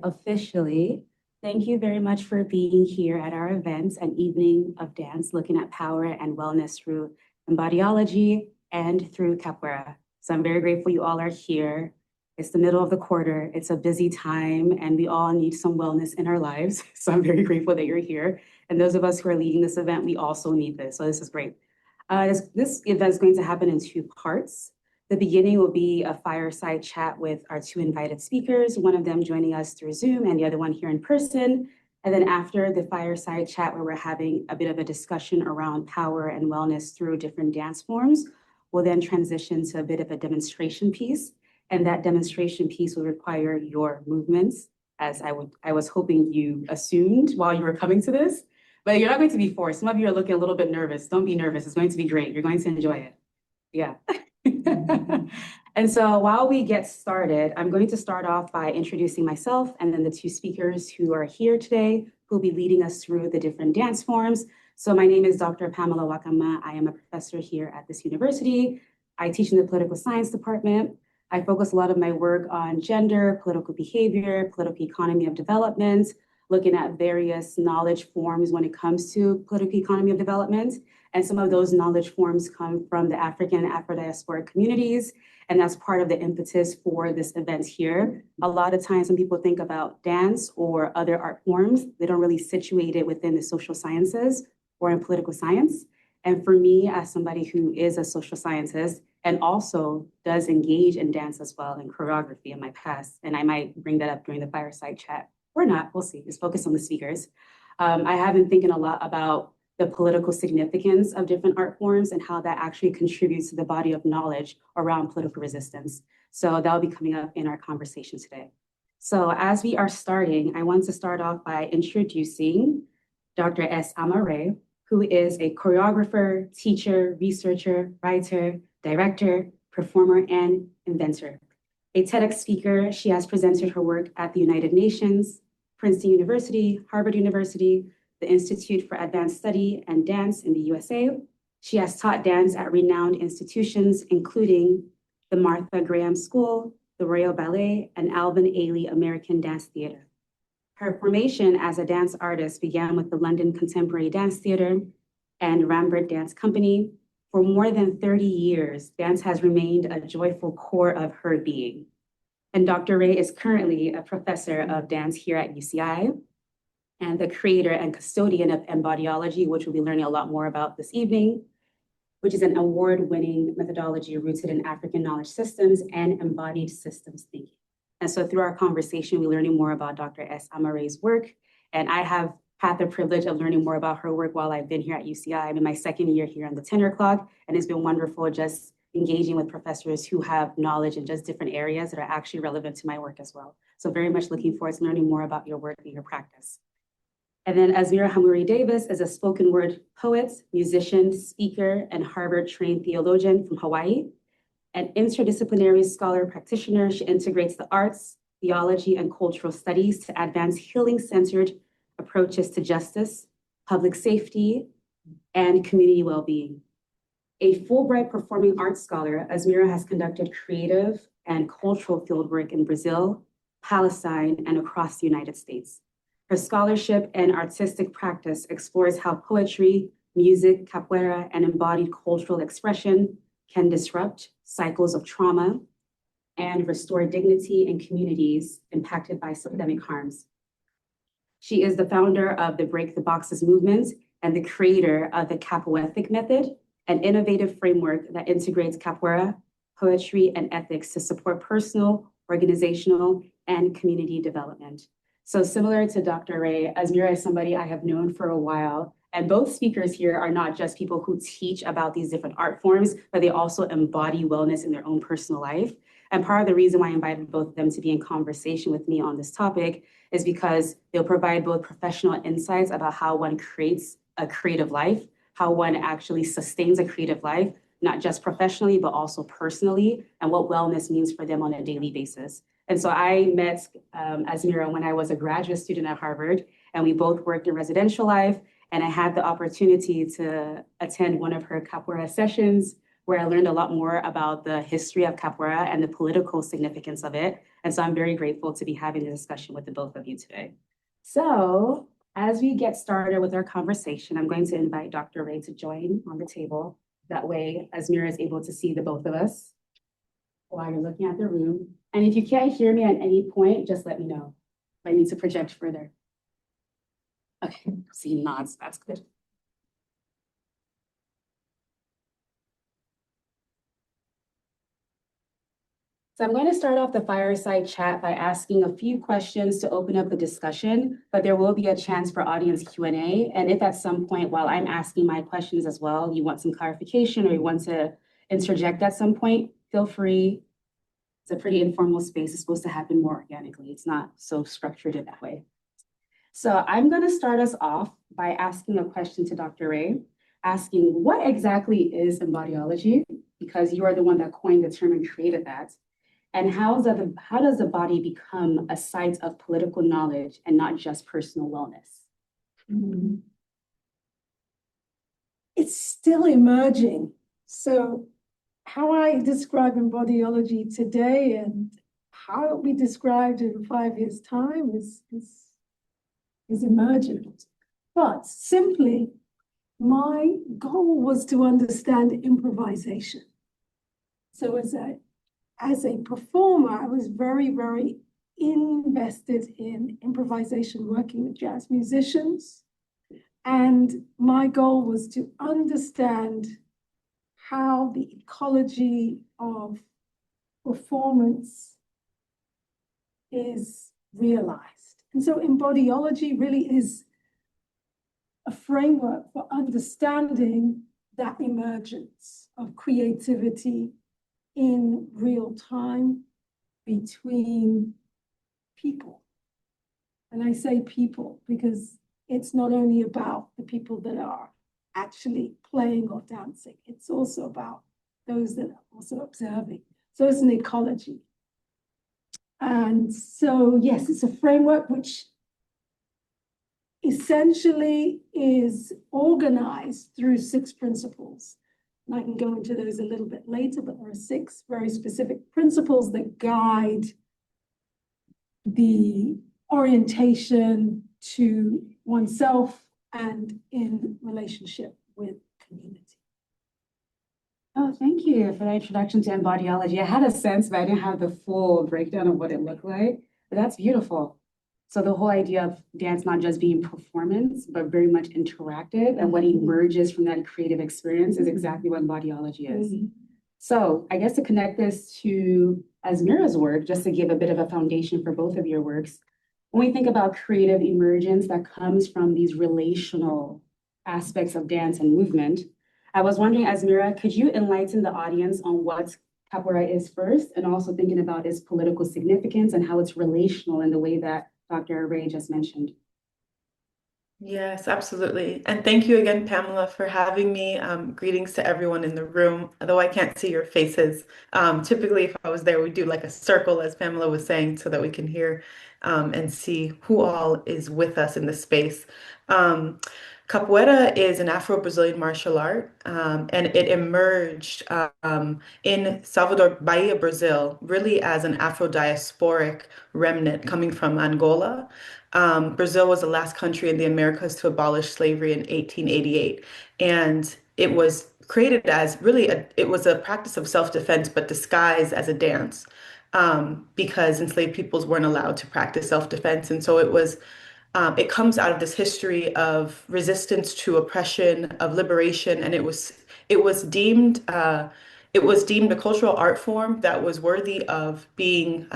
Officially, thank you very much for being here at our events and evening of dance, looking at power and wellness through embodiology and through capoeira. So I'm very grateful you all are here. It's the middle of the quarter. It's a busy time and we all need some wellness in our lives. So I'm very grateful that you're here. And those of us who are leading this event, we also need this. So this is great. This event is going to happen in two parts. The beginning will be a fireside chat with our two invited speakers, one of them joining us through Zoom and the other one here in person. And then after the fireside chat, where we're having a bit of a discussion around power and wellness through different dance forms, we'll then transition to a bit of a demonstration piece. And that demonstration piece will require your movements, as I was hoping you assumed while you were coming to this. But you're not going to be forced. Some of you are looking a little bit nervous. Don't be nervous. It's going to be great. You're going to enjoy it. Yeah. And so while we get started, I'm going to start off by introducing myself and then the two speakers who are here today, who will be leading us through the different dance forms. So my name is Dr. Pamela Nwakanma. I am a professor here at this university. I teach in the political science department. I focus a lot of my work on gender, political behavior, political economy of development, looking at various knowledge forms when it comes to political economy of development. And some of those knowledge forms come from the African and Afro-diasporic communities. And that's part of the impetus for this event here. A lot of times when people think about dance or other art forms, they don't really situate it within the social sciences or in political science. And for me, as somebody who is a social scientist and also does engage in dance as well and choreography in my past, and I might bring that up during the fireside chat or not, we'll see, just focus on the speakers. I have been thinking a lot about the political significance of different art forms and how that actually contributes to the body of knowledge around political resistance. So that'll be coming up in our conversation today. So as we are starting, I want to start off by introducing Dr. S. Hammouri, who is a choreographer, teacher, researcher, writer, director, performer, and inventor. A TEDx speaker, she has presented her work at the United Nations, Princeton University, Harvard University, the Institute for Advanced Study and Dance in the USA. She has taught dance at renowned institutions, including the Martha Graham School, the Royal Ballet, and Alvin Ailey American Dance Theatre. Her formation as a dance artist began with the London Contemporary Dance Theatre and Rambert Dance Company. For more than 30 years, dance has remained a joyful core of her being. And Dr. Wray is currently a professor of dance here at UCI and the creator and custodian of Embodiology, which we'll be learning a lot more about this evening, which is an award-winning methodology rooted in African knowledge systems and embodied systems thinking. And so through our conversation, we're learning more about Dr. S. Hammouri's work. And I have had the privilege of learning more about her work while I've been here at UCI. I'm in my second year here on the tenure clock, and it's been wonderful just engaging with professors who have knowledge in just different areas that are actually relevant to my work as well. So very much looking forward to learning more about your work and your practice. And then Azmera Hammouri-Davis is a spoken word poet, musician, speaker, and Harvard-trained theologian from Hawaii. An interdisciplinary scholar practitioner, she integrates the arts, theology, and cultural studies to advance healing-centered approaches to justice, public safety, and community well-being. A Fulbright Performing Arts Scholar, Azmera has conducted creative and cultural fieldwork in Brazil, Palestine, and across the United States. Her scholarship and artistic practice explores how poetry, music, capoeira, and embodied cultural expression can disrupt cycles of trauma and restore dignity in communities impacted by systemic harms. She is the founder of the Break the Boxes movement and the creator of the Capoethic Method, an innovative framework that integrates capoeira, poetry, and ethics to support personal, organizational, and community development. So similar to Dr. Wray, Azmera is somebody I have known for a while, and both speakers here are not just people who teach about these different art forms, but they also embody wellness in their own personal life. And part of the reason why I invited both of them to be in conversation with me on this topic is because they'll provide both professional insights about how one creates a creative life, how one actually sustains a creative life, not just professionally, but also personally, and what wellness means for them on a daily basis. And so I met Azmera when I was a graduate student at Harvard, and we both worked in residential life. And I had the opportunity to attend one of her capoeira sessions where I learned a lot more about the history of capoeira and the political significance of it. And so I'm very grateful to be having a discussion with the both of you today. So as we get started with our conversation, I'm going to invite Dr. Wray to join on the table. That way, Azmera is able to see the both of us while you're looking at the room. And if you can't hear me at any point, just let me know if I need to project further. Okay, see nods, that's good. So I'm going to start off the fireside chat by asking a few questions to open up the discussion, but there will be a chance for audience Q&A. And if at some point while I'm asking my questions as well, you want some clarification or you want to interject at some point, feel free. It's a pretty informal space. It's supposed to happen more organically. It's not so structured in that way. So I'm going to start us off by asking a question to Dr. Wray, asking what exactly is embodiology? Because you are the one that coined the term and created that. And how does the body become a site of political knowledge and not just personal wellness? Mm-hmm. It's still emerging. So how I describe embodiology today and how it'll be described in 5 years' time is emergent. But simply, my goal was to understand improvisation. So as a performer, I was very, very invested in improvisation, working with jazz musicians. And my goal was to understand how the ecology of performance is realized. And so embodiology really is a framework for understanding that emergence of creativity in real time between people. And I say people because it's not only about the people that are actually playing or dancing, it's also about those that are also observing. So it's an ecology. And so, yes, it's a framework which essentially is organized through 6 principles. And I can go into those a little bit later, but there are 6 very specific principles that guide the orientation to oneself and in relationship with community. Oh, thank you for the introduction to embodiology. I had a sense, but I didn't have the full breakdown of what it looked like. But that's beautiful. So the whole idea of dance not just being performance, but very much interactive, and what emerges from that creative experience is exactly what embodiology is. Mm-hmm. So I guess to connect this to Azmera's work, just to give a bit of a foundation for both of your works, when we think about creative emergence that comes from these relational aspects of dance and movement, I was wondering, Azmera, could you enlighten the audience on what capoeira is first, and also thinking about its political significance and how it's relational in the way that Dr. Wray just mentioned? Yes, absolutely. And thank you again, Pamela, for having me. Greetings to everyone in the room, although I can't see your faces. Typically, if I was there, we'd do like a circle, as Pamela was saying, so that we can hear and see who all is with us in the space. Capoeira is an Afro-Brazilian martial art, and it emerged in Salvador, Bahia, Brazil, really as an Afro-diasporic remnant coming from Angola. Brazil was the last country in the Americas to abolish slavery in 1888, and it was created as really it was a practice of self-defense, but disguised as a dance, because enslaved peoples weren't allowed to practice self-defense, and so it comes out of this history of resistance to oppression, of liberation, and it was deemed a cultural art form that was worthy of being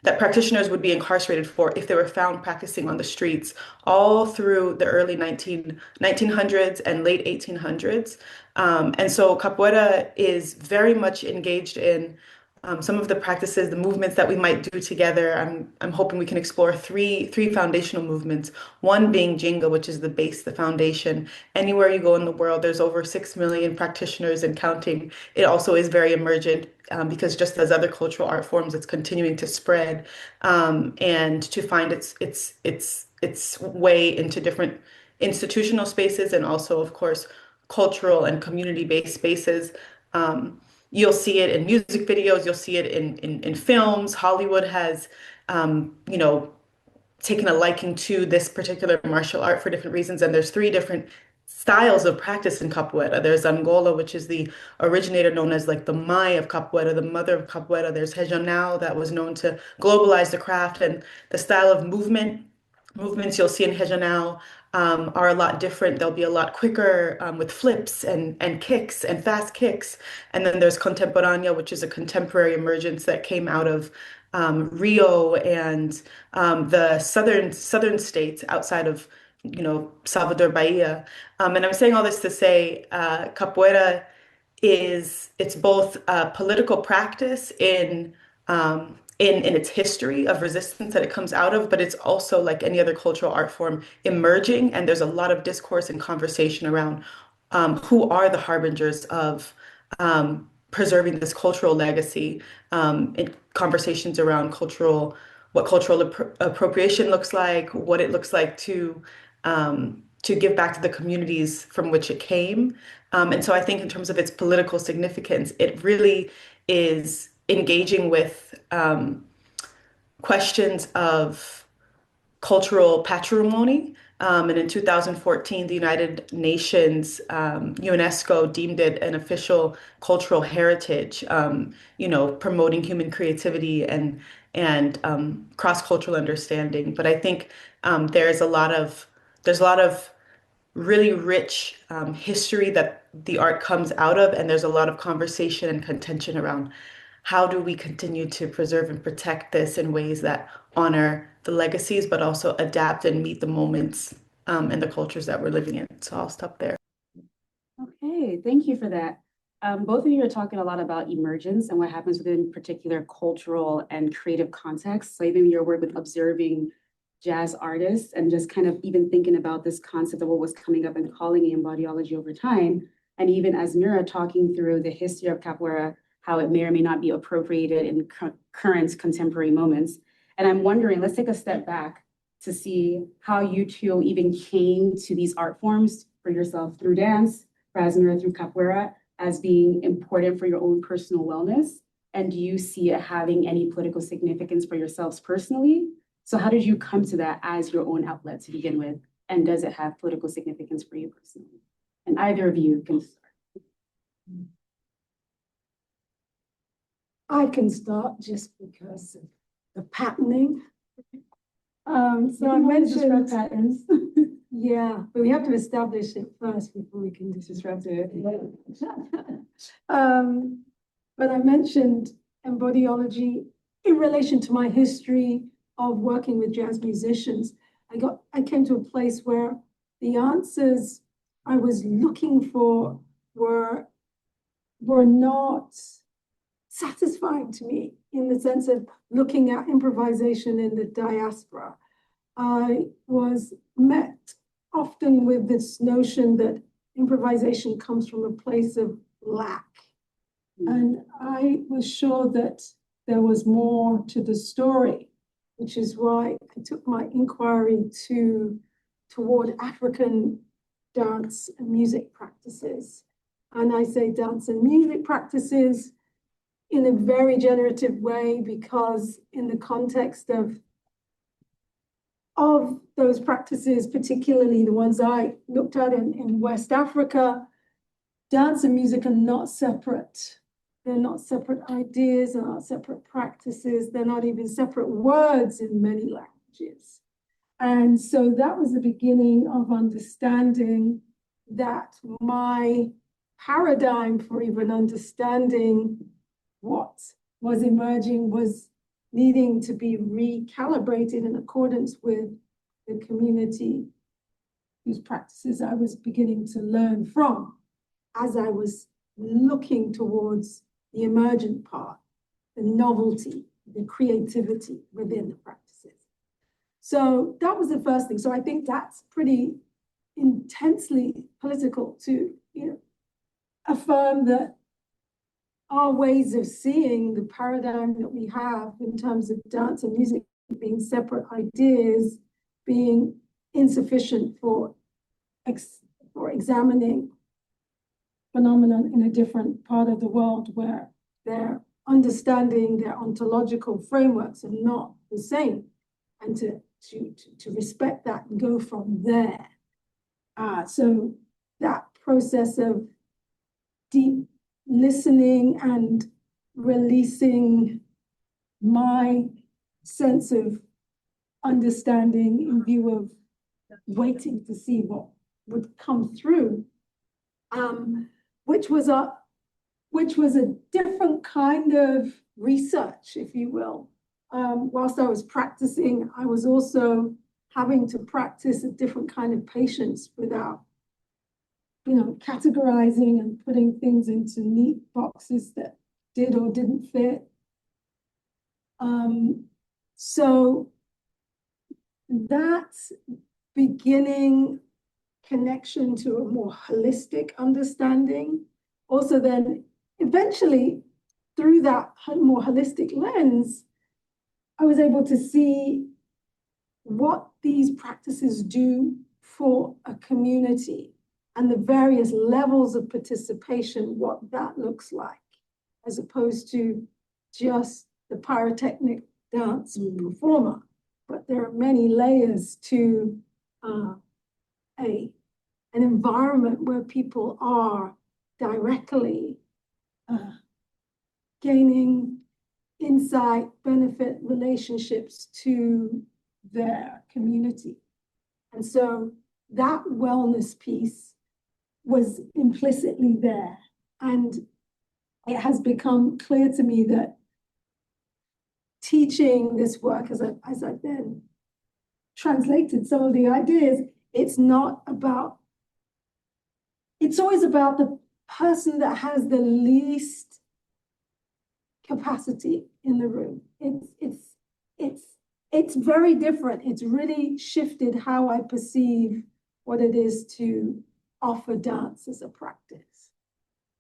that practitioners would be incarcerated for if they were found practicing on the streets all through the early 1900s and late 1800s. And so capoeira is very much engaged in some of the practices, the movements that we might do together. I'm hoping we can explore three foundational movements. One being Jinga, which is the base, the foundation. Anywhere you go in the world, there's over 6 million practitioners and counting. It also is very emergent because just as other cultural art forms, it's continuing to spread and to find its way into different institutional spaces and also, of course, cultural and community-based spaces. You'll see it in music videos, you'll see it in films. Hollywood has, you know, taken a liking to this particular martial art for different reasons. And there's three different styles of practice in capoeira. There's Angola, which is the originator known as like the Mai of capoeira, the mother of capoeira. There's Regional that was known to globalize the craft, and the style of movements you'll see in Regional are a lot different. They'll be a lot quicker with flips and kicks and fast kicks. And then there's Contemporânea, which is a contemporary emergence that came out of Rio and the southern states outside of, you know, Salvador, Bahia. And I'm saying all this to say capoeira it's both a political practice in its history of resistance that it comes out of, but it's also like any other cultural art form emerging. And there's a lot of discourse and conversation around who are the harbingers of preserving this cultural legacy, in conversations around what cultural appropriation looks like, what it looks like to give back to the communities from which it came. And so I think in terms of its political significance, it really is engaging with questions of cultural patrimony. And in 2014, the United Nations, UNESCO deemed it an official cultural heritage, you know, promoting human creativity and cross-cultural understanding. But I think there's a lot of really rich history that the art comes out of, and there's a lot of conversation and contention around how do we continue to preserve and protect this in ways that honor the legacies, but also adapt and meet the moments and the cultures that we're living in. So I'll stop there. Okay, thank you for that. Both of you are talking a lot about emergence and what happens within particular cultural and creative contexts. So even your work with observing jazz artists and just kind of even thinking about this concept of what was coming up and calling it embodiology over time. And even Azmera talking through the history of capoeira, how it may or may not be appropriated in current contemporary moments. And I'm wondering, let's take a step back to see how you two even came to these art forms for yourself through dance, for Azmera through capoeira, as being important for your own personal wellness. And do you see it having any political significance for yourselves personally? So how did you come to that as your own outlet to begin with? And does it have political significance for you personally? And either of you can start. I can start just because of the patterning. So I mentioned patterns. Yeah, but we have to establish it first before we can disrupt it. But I mentioned embodiology in relation to my history of working with jazz musicians. I came to a place where the answers I was looking for were not satisfying to me, in the sense of looking at improvisation in the diaspora. I was met often with this notion that improvisation comes from a place of lack. And I was sure that there was more to the story, which is why I took my inquiry toward African dance and music practices. And I say dance and music practices in a very generative way, because in the context of those practices, particularly the ones I looked at in West Africa, dance and music are not separate. They're not separate ideas, they're not separate practices, they're not even separate words in many languages. And so that was the beginning of understanding that my paradigm for even understanding what was emerging was needing to be recalibrated in accordance with the community whose practices I was beginning to learn from as I was looking towards the emergent part, the novelty, the creativity within the practices. So that was the first thing. So I think that's pretty intensely political to, affirm that our ways of seeing the paradigm that we have in terms of dance and music being separate ideas, being insufficient for examining phenomenon in a different part of the world where their understanding, their ontological frameworks are not the same, and to respect that and go from there. So that process of deep listening and releasing my sense of understanding in view of waiting to see what would come through, which was a different kind of research, if you will. Whilst I was practicing, I was also having to practice a different kind of patience without, categorizing and putting things into neat boxes that did or didn't fit. So that beginning connection to a more holistic understanding, also then eventually through that more holistic lens, I was able to see what these practices do for a community and the various levels of participation, what that looks like, as opposed to just the pyrotechnic dance performer. But there are many layers to an environment where people are directly gaining insight, benefit, relationships to their community. And so that wellness piece was implicitly there. And it has become clear to me that teaching this work, as I then translated some of the ideas, it's always about the person that has the least capacity in the room. It's very different. It's really shifted how I perceive what it is to offer dance as a practice.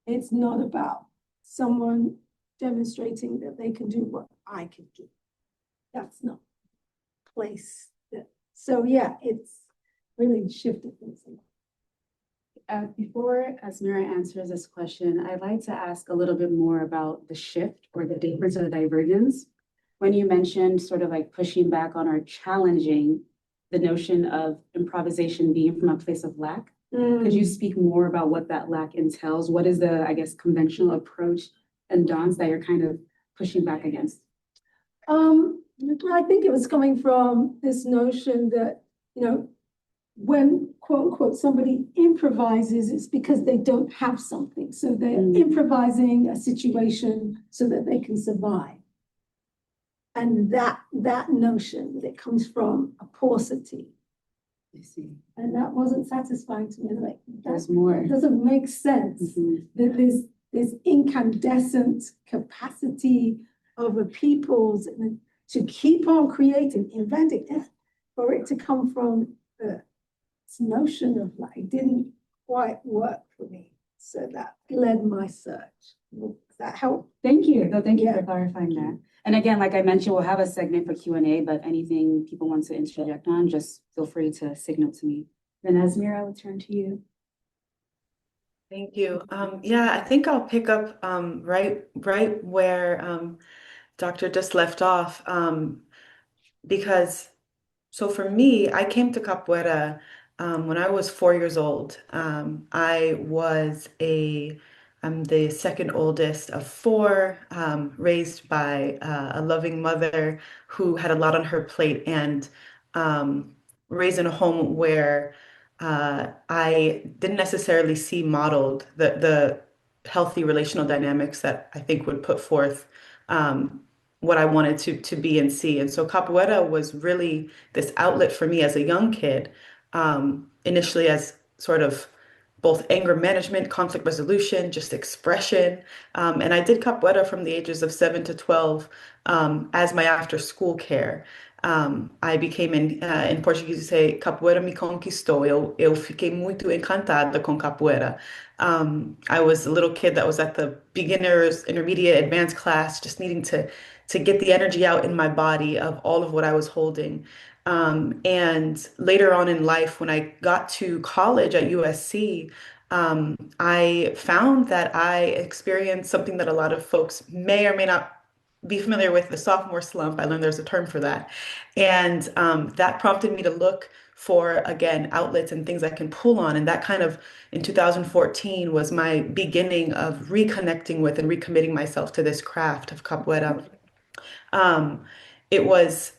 It's not about someone demonstrating that they can do what I can do. That's not the place. So yeah, it's really shifted things a lot. Before Azmera answers this question, I'd like to ask a little bit more about the shift or the difference or the divergence. When you mentioned sort of like pushing back on or challenging the notion of improvisation being from a place of lack, could you speak more about what that lack entails? What is the, I guess, conventional approach and dance that you're kind of pushing back against? I think it was coming from this notion that, when quote unquote somebody improvises, it's because they don't have something. So they're improvising a situation so that they can survive. And that notion that it comes from a paucity. I see. And that wasn't satisfying to me. Like, there's more. It doesn't make sense that there's incandescent capacity of a people's to keep on creating, inventing, for it to come from this notion of like, didn't quite work for me. So that led my search. Does that help? Thank you. No, thank you for clarifying that. And again, like I mentioned, we'll have a segment for Q&A, but anything people want to interject on, just feel free to signal to me. Then Azmera, I'll turn to you. Thank you. Yeah, I think I'll pick up right where Dr. just left off, because so for me, I came to Capoeira when I was 4 years old. I'm the second oldest of four, raised by a loving mother who had a lot on her plate, and raised in a home where I didn't necessarily see modeled the healthy relational dynamics that I think would put forth what I wanted to be and see. And so capoeira was really this outlet for me as a young kid, initially as sort of both anger management, conflict resolution, just expression. And I did capoeira from the ages of 7 to 12 as my after school care. I became, in Portuguese, you say, capoeira me conquistou. Eu fiquei muito encantada com capoeira. I was a little kid that was at the beginners, intermediate, advanced class, just needing to get the energy out in my body of all of what I was holding. And later on in life, when I got to college at USC, I found that I experienced something that a lot of folks may or may not be familiar with, the sophomore slump. I learned there's a term for that. And that prompted me to look for, again, outlets and things I can pull on. And that kind of, in 2014, was my beginning of reconnecting with and recommitting myself to this craft of capoeira. Um, it was,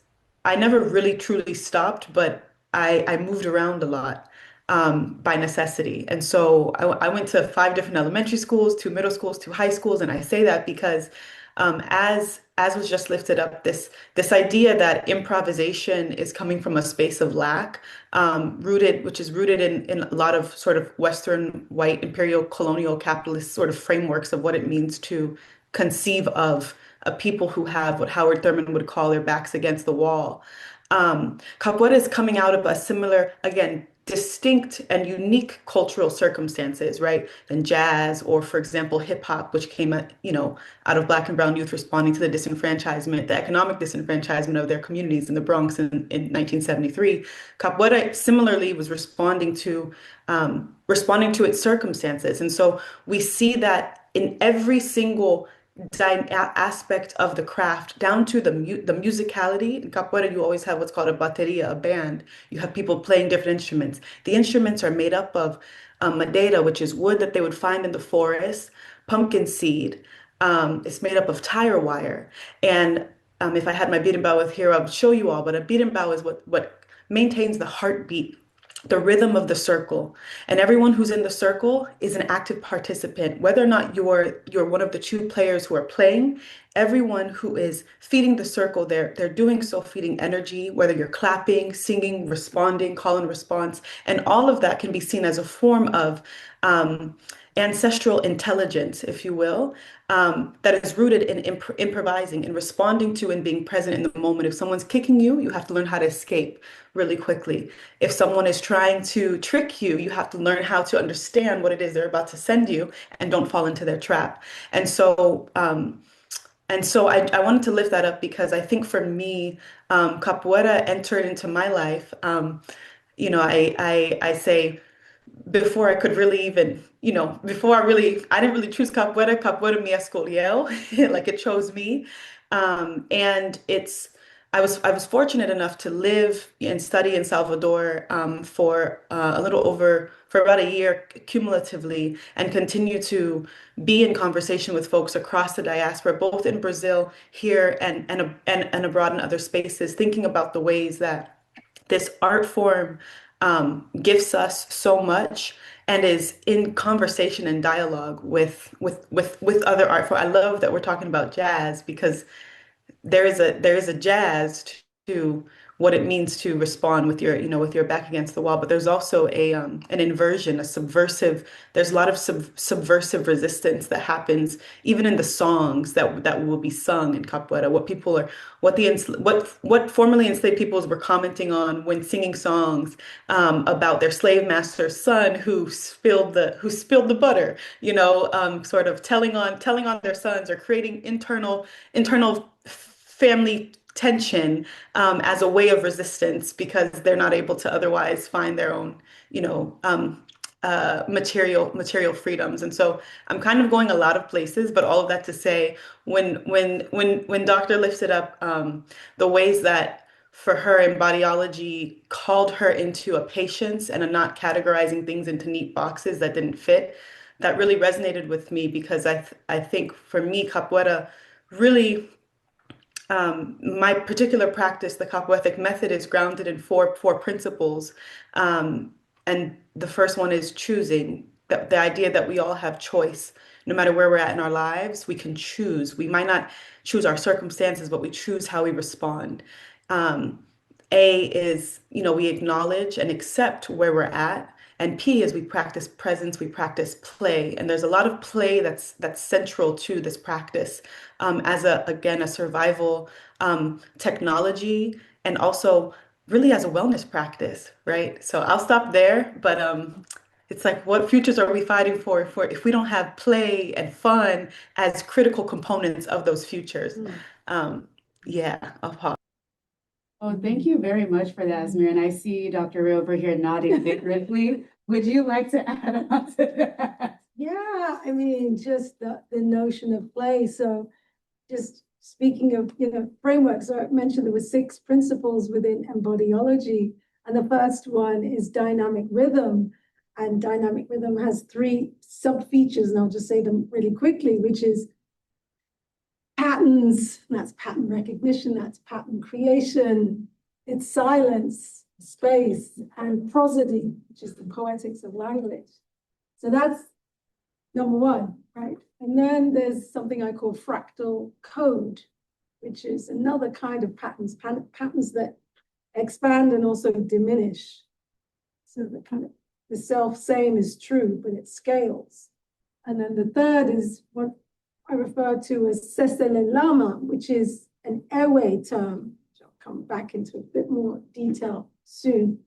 I never really truly stopped, but I moved around a lot by necessity. And so I went to five different elementary schools, two middle schools, two high schools. And I say that because as was just lifted up, this idea that improvisation is coming from a space of lack, which is rooted in a lot of sort of Western white imperial colonial capitalist sort of frameworks of what it means to conceive of a people who have what Howard Thurman would call their backs against the wall. Capoeira is coming out of a similar, again, distinct and unique cultural circumstances, right? Than jazz or, for example, hip hop, which came out of Black and brown youth responding to the disenfranchisement, the economic disenfranchisement of their communities in the Bronx in 1973. Capoeira similarly was responding to its circumstances. And so we see that in every single aspect of the craft, down to the musicality. In capoeira, you always have what's called a bateria, a band. You have people playing different instruments. The instruments are made up of madeira, which is wood that they would find in the forest, pumpkin seed. It's made up of tire wire. And if I had my beaten bow with here, I would show you all. But a beaten bow is what maintains the heartbeat, the rhythm of the circle. And everyone who's in the circle is an active participant. Whether or not you're one of the two players who are playing, everyone who is feeding the circle, they're doing so feeding energy, whether you're clapping, singing, responding, call and response. And all of that can be seen as a form of ancestral intelligence, if you will, that is rooted in improvising and responding to and being present in the moment. If someone's kicking you, you have to learn how to escape really quickly. If someone is trying to trick you, you have to learn how to understand what it is they're about to send you and don't fall into their trap. And so, I wanted to lift that up because I think for me, capoeira entered into my life. I say before I could really even, I didn't really choose capoeira. Capoeira me escolheu, like it chose me. And I was fortunate enough to live and study in Salvador for for about a year cumulatively, and continue to be in conversation with folks across the diaspora, both in Brazil, here, and abroad in other spaces, thinking about the ways that this art form gifts us so much and is in conversation and dialogue with other art forms. I love that we're talking about jazz because there is a jazz to what it means to respond with your back against the wall, but there's also an inversion, a subversive. There's a lot of subversive resistance that happens even in the songs that will be sung in capoeira. What formerly enslaved peoples were commenting on when singing songs about their slave master's son who spilled the butter, sort of telling on their sons, or creating internal family tension as a way of resistance because they're not able to otherwise find their own, material freedoms. And so I'm kind of going a lot of places, but all of that to say, when Dr. lifted up the ways that for her embodiology called her into a patience and a not categorizing things into neat boxes that didn't fit, that really resonated with me because I think for me, capoeira really my particular practice, the Capoethic Method, is grounded in four principles. And the first one is choosing, the idea that we all have choice. No matter where we're at in our lives, we can choose. We might not choose our circumstances, but we choose how we respond. Um, A is, we acknowledge and accept where we're at. And P is we practice presence, we practice play. And there's a lot of play that's central to this practice as again, a survival technology, and also really as a wellness practice, right? So I'll stop there, but it's like, what futures are we fighting for if we don't have play and fun as critical components of those futures? Um, yeah, I'll pause. Oh, thank you very much for that, Azmir. And I see Dr. Ray over here nodding vigorously. would you like to add on to that? Yeah, I mean, just the notion of play. So just speaking of, frameworks, so I mentioned there were 6 principles within embodiology, and the first one is dynamic rhythm. And dynamic rhythm has 3 sub-features, and I'll just say them really quickly, which is patterns, that's pattern recognition, that's pattern creation, it's silence, space, and prosody, which is the poetics of language. So that's number 1, right? And then there's something I call fractal code, which is another kind of patterns that expand and also diminish. So the kind of the self-same is true, but it scales. And then the third is what I refer to as Lama, which is an airway term, which I'll come back into a bit more detail soon,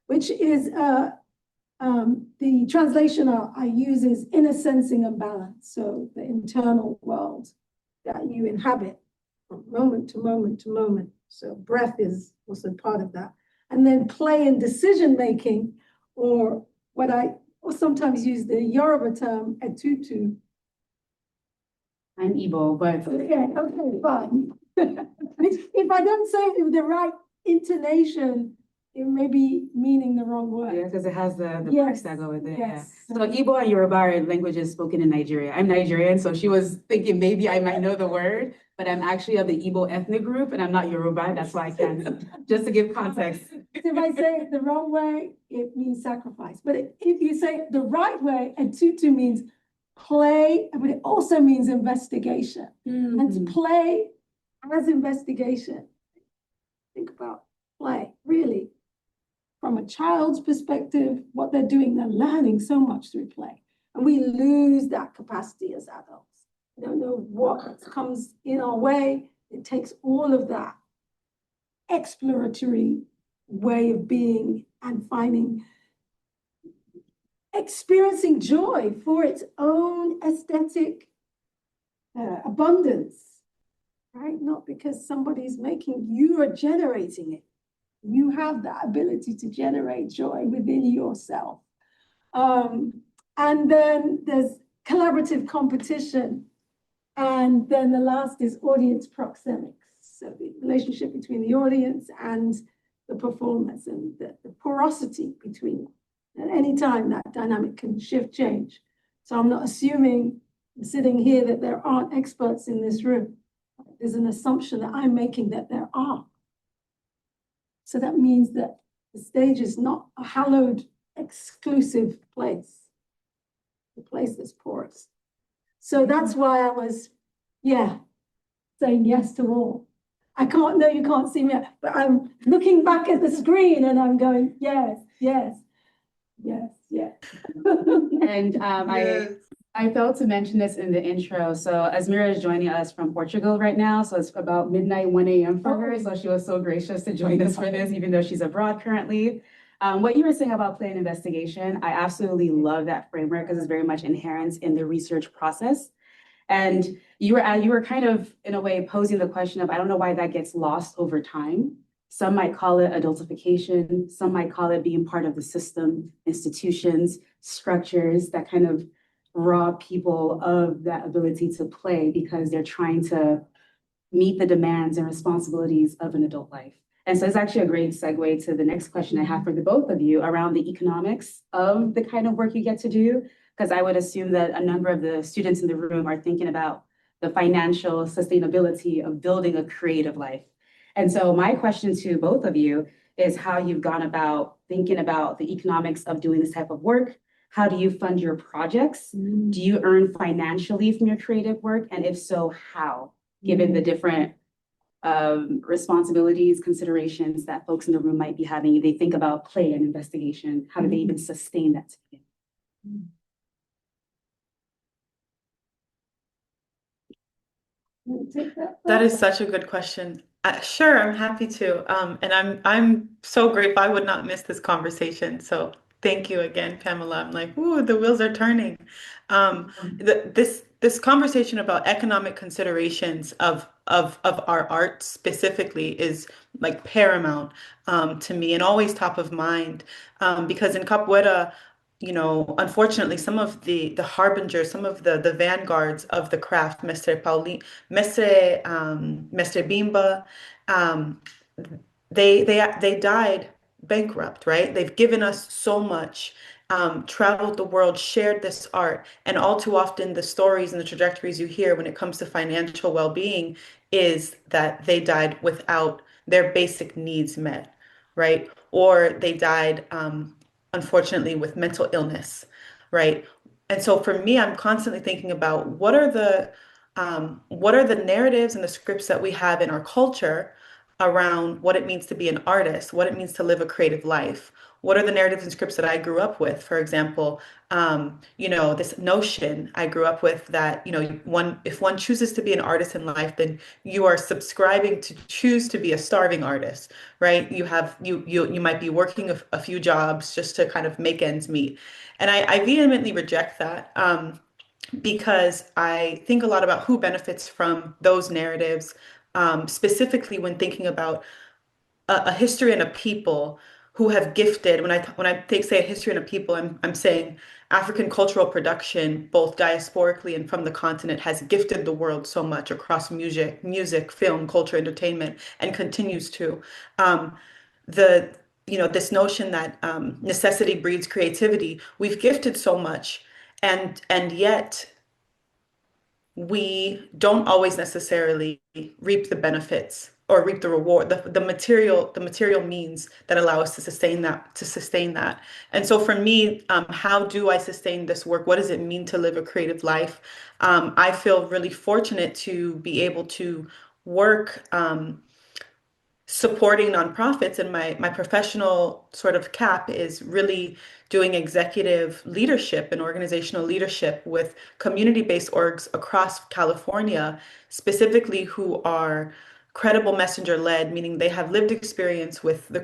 which is the translation I use is inner sensing and balance. So the internal world that you inhabit from moment to moment to moment. So breath is also part of that. And then play and decision making, or what I sometimes use the Yoruba term, etutu. I'm Igbo, but Yeah, okay, fine. If I don't say it with the right intonation, it may be meaning the wrong word. yeah, because it has the Yes, parts that go with it. yes. Yeah. So Igbo and Yoruba are languages spoken in Nigeria. I'm Nigerian, so she was thinking maybe I might know the word, but I'm actually of the Igbo ethnic group and I'm not Yoruba. That's why I can't, just to give context. If I say it the wrong way, it means sacrifice. But if you say it the right way, and tutu means play, but it also means investigation. And to play as investigation, think about play, really. From a child's perspective, what they're doing, they're learning so much through play. And we lose that capacity as adults. We don't know what comes in our way. It takes all of that exploratory way of being and experiencing joy for its own aesthetic abundance, right? Not because somebody's making, you are generating it. You have that ability to generate joy within yourself. And then there's collaborative competition. And then the last is audience proxemics. So the relationship between the audience and the performers and the porosity between them. At any time, that dynamic can shift, change. So I'm not assuming, sitting here, that there aren't experts in this room. There's an assumption that I'm making that there are. So that means that the stage is not a hallowed, exclusive place, a place that's porous. So that's why I was, saying yes to all. I can't, no, you can't see me, but I'm looking back at the screen and I'm going, yes, yes, yes, yes. And I failed to mention this in the intro. So Azmera is joining us from Portugal right now. So it's about midnight, 1 a.m. for her. So she was so gracious to join us for this, even though she's abroad currently. What you were saying about play and investigation, I absolutely love that framework because it's very much inherent in the research process. And you were kind of, in a way, posing the question of, I don't know why that gets lost over time. Some might call it adultification. Some might call it being part of the system, institutions, structures that kind of rob people of that ability to play because they're trying to meet the demands and responsibilities of an adult life. And so it's actually a great segue to the next question I have for the both of you around the economics of the kind of work you get to do, because I would assume that a number of the students in the room are thinking about the financial sustainability of building a creative life. And so my question to both of you is how you've gone about thinking about the economics of doing this type of work. How do you fund your projects? Do you earn financially from your creative work? And if so, how? Given the different responsibilities, considerations that folks in the room might be having, they think about play and investigation. How do they even sustain that together? That is such a good question. Sure, I'm happy to. And I'm so grateful. I would not miss this conversation. So thank you again, Pamela. I'm like, ooh, the wheels are turning. This conversation about economic considerations of our art specifically is like paramount to me and always top of mind. Because in capoeira, unfortunately, some of the harbingers, some of the vanguards of the craft, Mestre Bimba, um, they died bankrupt, right? They've given us so much, traveled the world, shared this art, and all too often the stories and the trajectories you hear when it comes to financial well-being is that they died without their basic needs met, right? Or they died, unfortunately, with mental illness, right? And so for me, I'm constantly thinking about what are the narratives and the scripts that we have in our culture around what it means to be an artist, what it means to live a creative life. What are the narratives and scripts that I grew up with? For example, this notion I grew up with that, if one chooses to be an artist in life, then you are subscribing to choose to be a starving artist, right? You might be working a few jobs just to kind of make ends meet. And I vehemently reject that. Because I think a lot about who benefits from those narratives, specifically when thinking about a history and a people who have gifted. Say a history and a people, I'm saying African cultural production, both diasporically and from the continent, has gifted the world so much across music, film, culture, entertainment, and continues to. Um, the this notion that necessity breeds creativity. We've gifted so much, and yet we don't always necessarily reap the benefits or reap the reward, the material means that allow us to sustain that. And so for me, how do I sustain this work? What does it mean to live a creative life? I feel really fortunate to be able to work supporting nonprofits, and my professional sort of cap is really doing executive leadership and organizational leadership with community-based orgs across California, specifically who are credible messenger led, meaning they have lived experience with the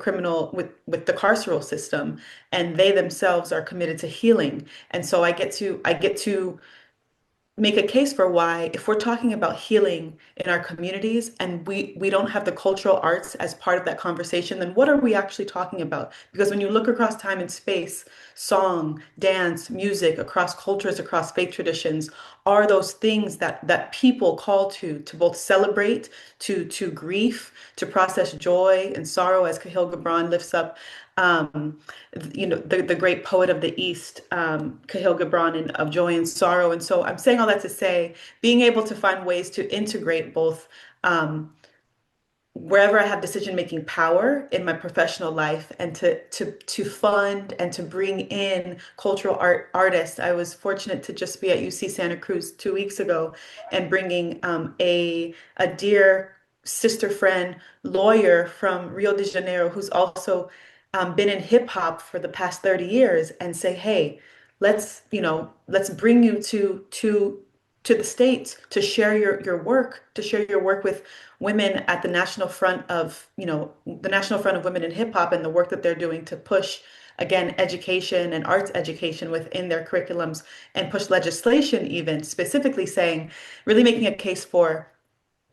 with the carceral system, and they themselves are committed to healing. And so I get to make a case for why, if we're talking about healing in our communities and we don't have the cultural arts as part of that conversation, then what are we actually talking about? Because when you look across time and space, song, dance, music, across cultures, across faith traditions, are those things that people call to both celebrate, to grief, to process joy and sorrow, as Cahill Gibran lifts up um, the great poet of the East, Cahill Gibran, of joy and sorrow. And so I'm saying all that to say, being able to find ways to integrate both um, wherever I have decision-making power in my professional life, and to fund and to bring in cultural artists. I was fortunate to just be at UC Santa Cruz 2 weeks ago and bringing a dear sister friend lawyer from Rio de Janeiro who's also been in hip hop for the past 30 years, and say, hey, let's bring you to the States to share your work with women at the National Front of Women in Hip Hop, and the work that they're doing to push, again, education and arts education within their curriculums, and push legislation, even specifically saying, really making a case for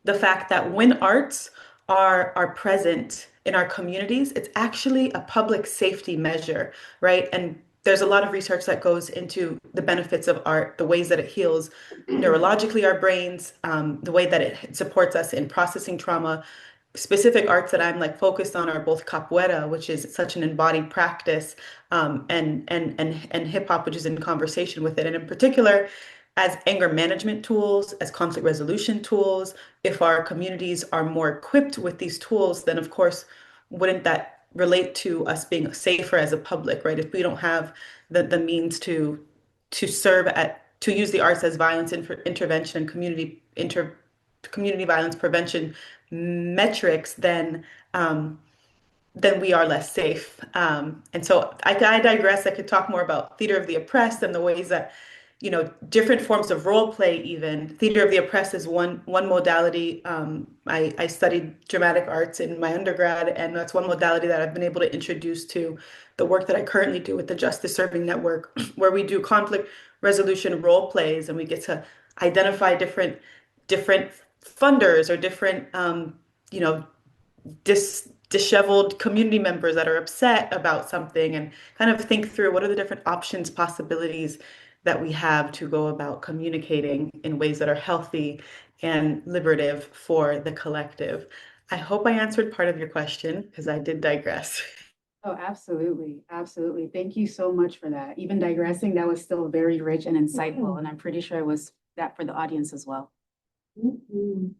the fact that when arts are present in our communities, it's actually a public safety measure, right? And there's a lot of research that goes into the benefits of art, the ways that it heals neurologically our brains, the way that it supports us in processing trauma. Specific arts that I'm like focused on are both capoeira, which is such an embodied practice, and hip hop, which is in conversation with it, and in particular as anger management tools, as conflict resolution tools. If our communities are more equipped with these tools, then of course, wouldn't that relate to us being safer as a public, right? If we don't have the means to use the arts as violence intervention and community violence prevention metrics, then we are less safe. And so I digress. I could talk more about theater of the oppressed and the ways that, different forms of role play, even. Theater of the oppressed is one modality. I studied dramatic arts in my undergrad, and that's one modality that I've been able to introduce to the work that I currently do with the Justice Serving Network, where we do conflict resolution role plays, and we get to identify different funders or different, you know, dis disheveled community members that are upset about something, and kind of think through what are the different options, possibilities that we have to go about communicating in ways that are healthy and liberative for the collective. I hope I answered part of your question because I did digress. Oh, absolutely. Absolutely. Thank you so much for that. Even digressing, that was still very rich and insightful. And I'm pretty sure it was that for the audience as well. Mhm.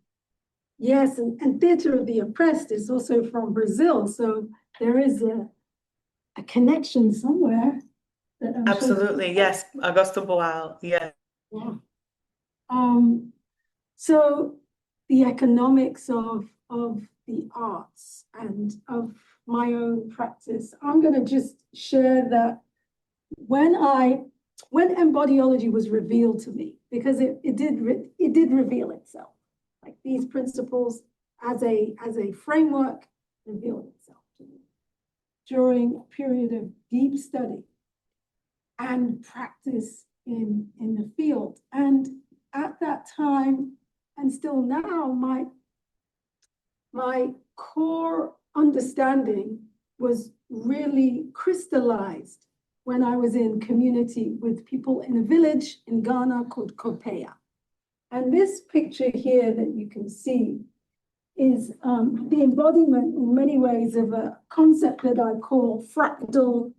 Yes, and Theatre of the Oppressed is also from Brazil. So there is a connection somewhere that I'm sure. Absolutely. Yes. Augusto Boal. Yes. Yeah. So the economics of the arts and of my own practice, I'm going to just share that when embodiology was revealed to me, because it did reveal itself, like these principles as a framework revealed itself to me during a period of deep study and practice in the field. And at that time, and still now, my core understanding was really crystallized when I was in community with people in a village in Ghana called Capoeira. And this picture here that you can see is the embodiment in many ways of a concept that I call fractal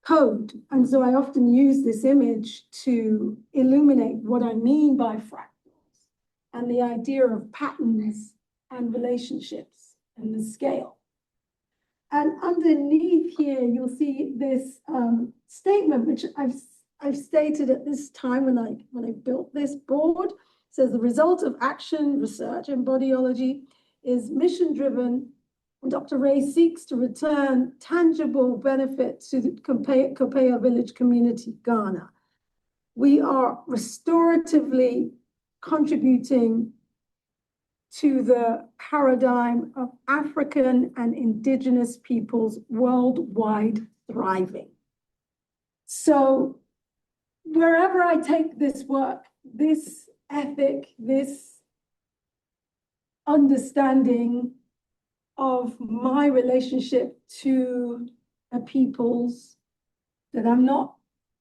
code. And so I often use this image to illuminate what I mean by fractals and the idea of patterns and relationships and the scale. And underneath here, you'll see this statement, which I've stated at this time when I built this board. It says the result of action, research, embodiology is mission-driven. Dr. Wray seeks to return tangible benefit to the Capoeira village community, Ghana. We are restoratively contributing to the paradigm of African and indigenous peoples worldwide thriving. So wherever I take this work, this ethic, this understanding of my relationship to a peoples that I'm not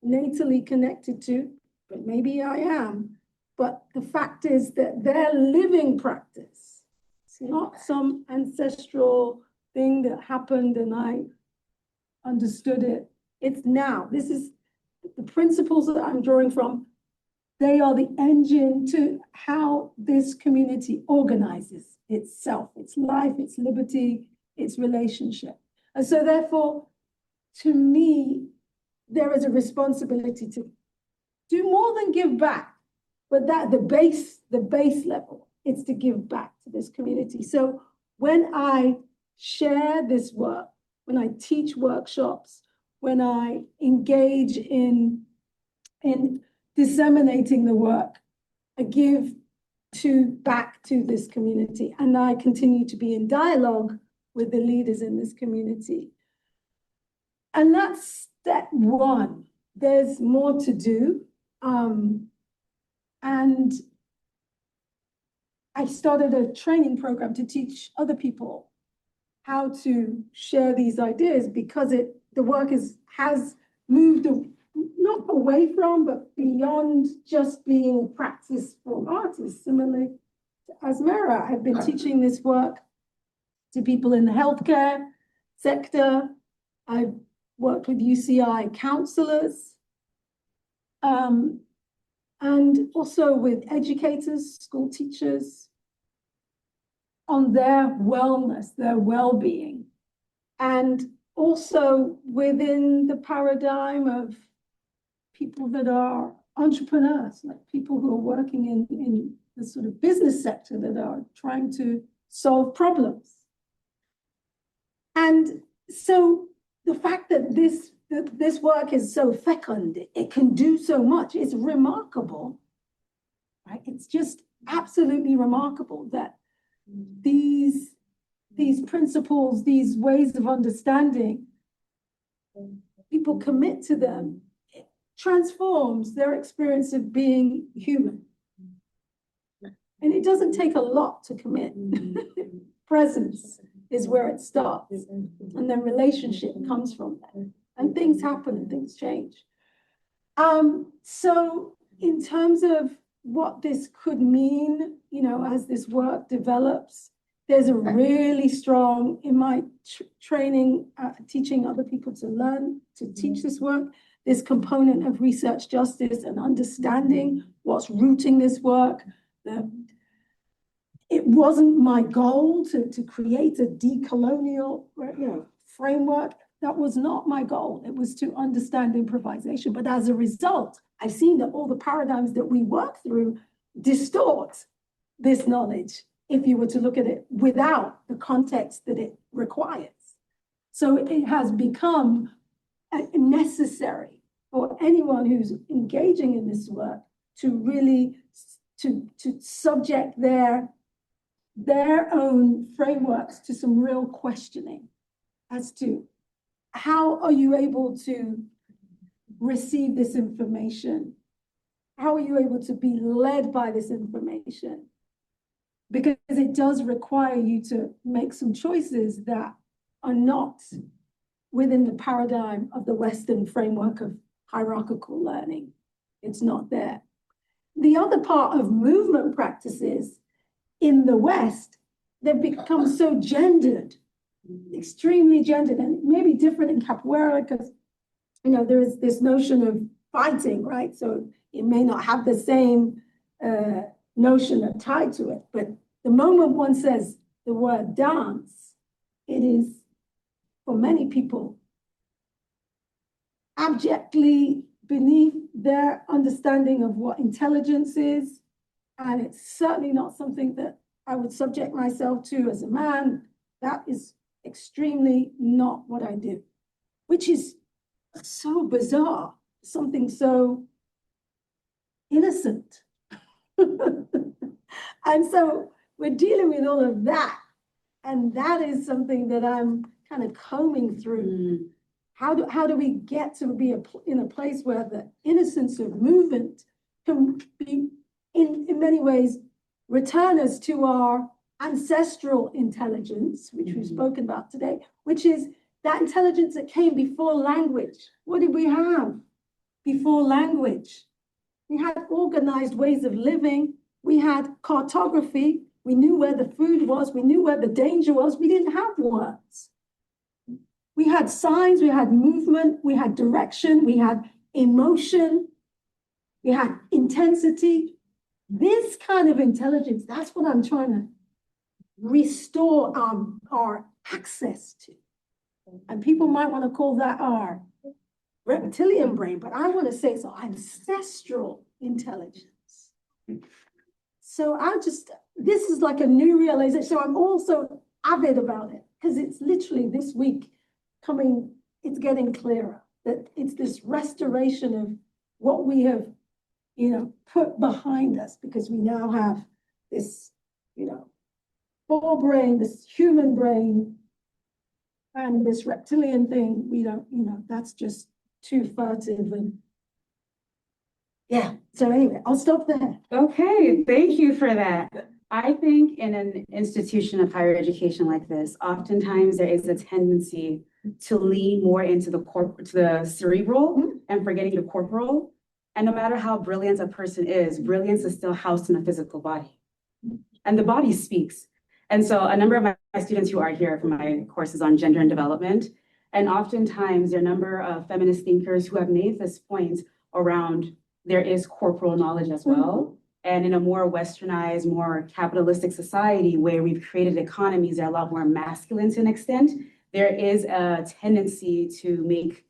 natally connected to, but maybe I am. But the fact is that their living practice, it's not some ancestral thing that happened and I understood it. It's now. This is the principles that I'm drawing from. They are the engine to how this community organizes itself, its life, its liberty, its relationship. And so therefore, to me, there is a responsibility to do more than give back. But that the base level, it's to give back to this community. So when I share this work, when I teach workshops, when I engage in disseminating the work, I give back to this community, and I continue to be in dialogue with the leaders in this community. And that's step one. There's more to do. And I started a training program to teach other people how to share these ideas, because the work has moved not away from, but beyond just being a practice for artists. Similarly to Azmera, I've been teaching this work to people in the healthcare sector. I've worked with UCI counselors, and also with educators, school teachers, on their wellness, their well-being, and also within the paradigm of people that are entrepreneurs, like people who are working in the sort of business sector that are trying to solve problems. And so the fact that this work is so fecund, it can do so much, it's remarkable, right? It's just absolutely remarkable that these principles, these ways of understanding, people commit to them, it transforms their experience of being human. And it doesn't take a lot to commit. Presence, is where it starts. And then relationship comes from that. And things happen and things change. So in terms of what this could mean, as this work develops, there's a really strong, in my training, teaching other people to learn, to teach this work, this component of research justice and understanding what's rooting this work. It wasn't my goal to create a decolonial, framework. That was not my goal. It was to understand improvisation. But as a result, I've seen that all the paradigms that we work through distort this knowledge if you were to look at it without the context that it requires. So it has become necessary for anyone who's engaging in this work to really to subject their own frameworks to some real questioning as to how are you able to receive this information? How are you able to be led by this information? Because it does require you to make some choices that are not within the paradigm of the Western framework of hierarchical learning. It's not there. The other part of movement practices in the West, they've become so gendered, extremely gendered, and maybe different in capoeira because, there is this notion of fighting, right? So it may not have the same notion tied to it, but the moment one says the word dance, it is, for many people, abjectly beneath their understanding of what intelligence is. And it's certainly not something that I would subject myself to as a man. That is extremely not what I do, which is so bizarre, something so innocent. And so we're dealing with all of that. And that is something that I'm kind of combing through. How do we get to be in a place where the innocence of movement can be, in many ways, return us to our ancestral intelligence, which we've spoken about today, which is that intelligence that came before language. What did we have before language? We had organized ways of living. We had cartography. We knew where the food was. We knew where the danger was. We didn't have words. We had signs. We had movement. We had direction. We had emotion. We had intensity. This kind of intelligence, that's what I'm trying to restore our access to. And people might want to call that our reptilian brain, but I want to say it's our ancestral intelligence. So this is like a new realization. So I'm also avid about it because it's literally this week it's getting clearer that it's this restoration of what we have, put behind us because we now have this, forebrain, this human brain, and this reptilian thing. We don't, that's just too furtive and yeah. So anyway, I'll stop there. Okay, thank you for that. I think in an institution of higher education like this, oftentimes there is a tendency to lean more into the cerebral and forgetting the corporal. And no matter how brilliant a person is, brilliance is still housed in a physical body. And the body speaks. And so a number of my students who are here for my courses on gender and development, and oftentimes there are a number of feminist thinkers who have made this point around there is corporal knowledge as well. And in a more westernized, more capitalistic society where we've created economies that are a lot more masculine to an extent, there is a tendency to make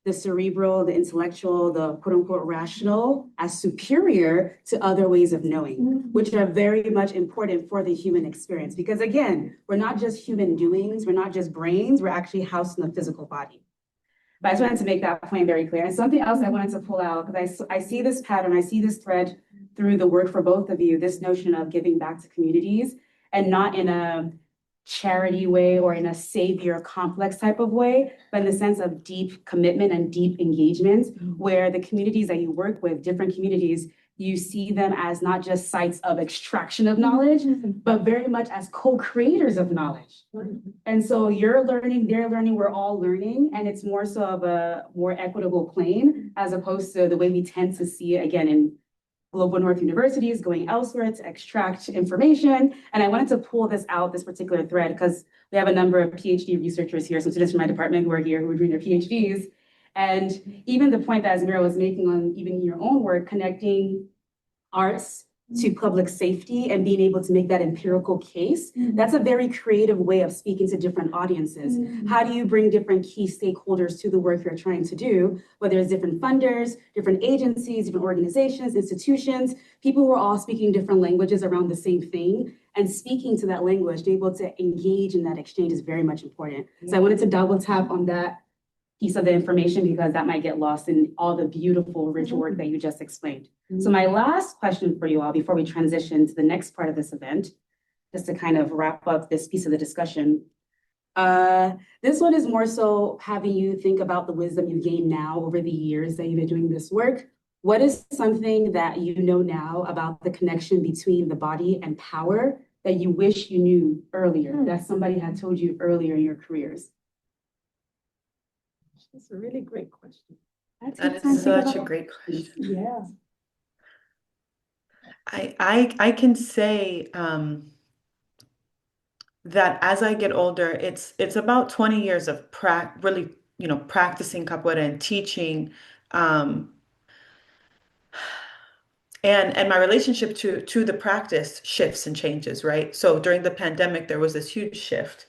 the cerebral, the intellectual, the quote unquote rational as superior to other ways of knowing, which are very much important for the human experience. Because again, we're not just human doings, we're not just brains, we're actually housed in the physical body. But I just wanted to make that point very clear. And something else I wanted to pull out, because I see this pattern, I see this thread through the work for both of you, this notion of giving back to communities, and not in a charity way or in a savior complex type of way, but in the sense of deep commitment and deep engagement, where the communities that you work with, different communities, you see them as not just sites of extraction of knowledge, but very much as co-creators of knowledge. And so you're learning, they're learning, we're all learning, and it's more so of a more equitable plane as opposed to the way we tend to see it again in global North universities going elsewhere to extract information. And I wanted to pull this out, this particular thread, because we have a number of PhD researchers here, some students from my department who are here who are doing their PhDs. And even the point that Azmera was making on even your own work, connecting arts to public safety and being able to make that empirical case, that's a very creative way of speaking to different audiences. How do you bring different key stakeholders to the work you're trying to do, whether it's different funders, different agencies, different organizations, institutions, people who are all speaking different languages around the same thing, and speaking to that language, to be able to engage in that exchange is very much important. So I wanted to double tap on that piece of the information because that might get lost in all the beautiful, rich work that you just explained. So my last question for you all before we transition to the next part of this event, just to kind of wrap up this piece of the discussion. This one is more so having you think about the wisdom you've gained now over the years that you've been doing this work. What is something that you know now about the connection between the body and power that you wish you knew earlier, that somebody had told you earlier in your careers? That's a really great question. That is such a great question. Yeah. I can say that as I get older, it's about 20 years of really, practicing capoeira and teaching, and my relationship to the practice shifts and changes, right? So during the pandemic, there was this huge shift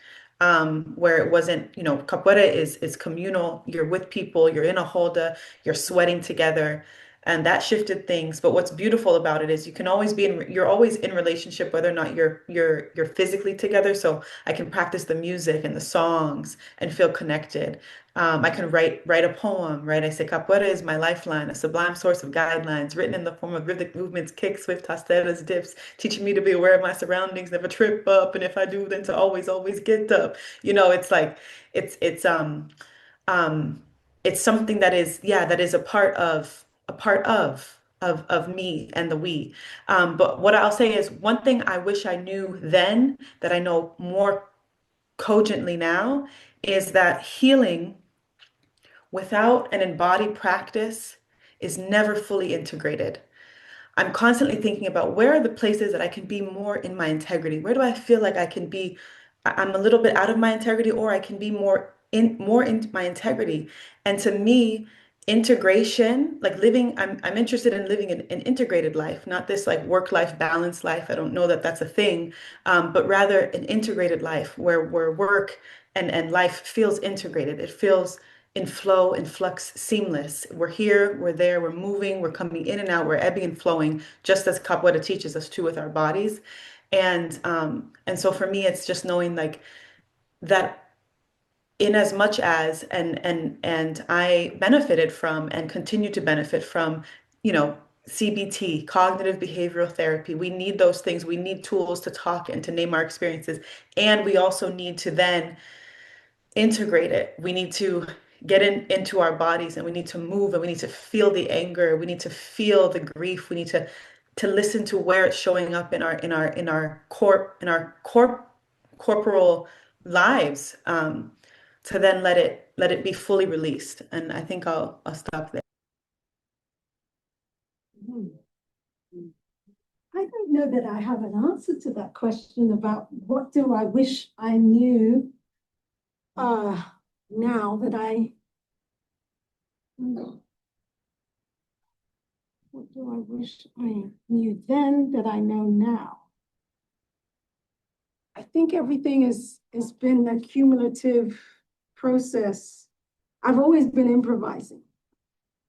where it wasn't, capoeira is communal. You're with people, you're in a holda, you're sweating together, and that shifted things. But what's beautiful about it is you can always you're always in relationship, whether or not you're physically together. So I can practice the music and the songs and feel connected. I can write a poem, right? I say, capoeira is my lifeline, a sublime source of guidelines, written in the form of rhythmic movements, kicks, swift rasteras, dips, teaching me to be aware of my surroundings, never trip up, and if I do, then to always get up. It's like, um, it's something that is, yeah, that is a part of me and the we. But what I'll say is one thing I wish I knew then that I know more cogently now is that healing without an embodied practice is never fully integrated. I'm constantly thinking about where are the places that I can be more in my integrity? Where do I feel like I can be, I'm a little bit out of my integrity, or I can be more in my integrity. And to me, integration, like living, I'm interested in living an integrated life, not this like work-life balance life. I don't know that that's a thing, but rather an integrated life where work and life feels integrated. It feels in flow, in flux, seamless. We're here, we're there, we're moving, we're coming in and out, we're ebbing and flowing, just as Capoeira teaches us to with our bodies. And so for me, it's just knowing like that in as much as and I benefited from and continue to benefit from, CBT, cognitive behavioral therapy. We need those things. We need tools to talk and to name our experiences. And we also need to then integrate it. We need to get into our bodies, and we need to move, and we need to feel the anger. We need to feel the grief. We need to listen to where it's showing up in our corporal lives, to then let it be fully released. And I think I'll stop there. I don't know that I have an answer to that question about what do I wish I knew now that what do I wish I knew then that I know now? I think everything has been a cumulative process. I've always been improvising,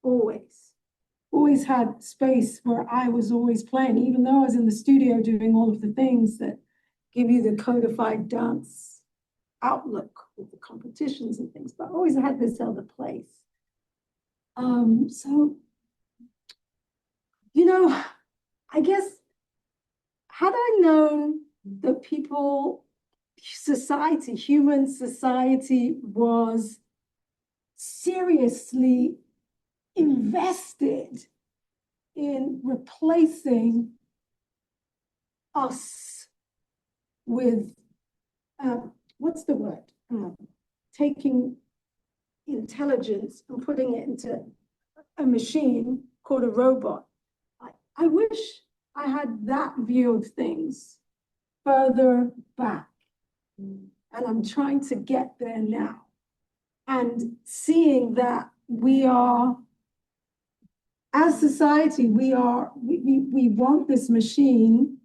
always had space where I was always playing, even though I was in the studio doing all of the things that give you the codified dance outlook with the competitions and things, but I always had this other place. So, I guess, had I known that human society was seriously invested in replacing us with, what's the word? Taking intelligence and putting it into a machine called a robot. I wish I had that view of things further back. And I'm trying to get there now. And seeing that we are, as society, we want this machine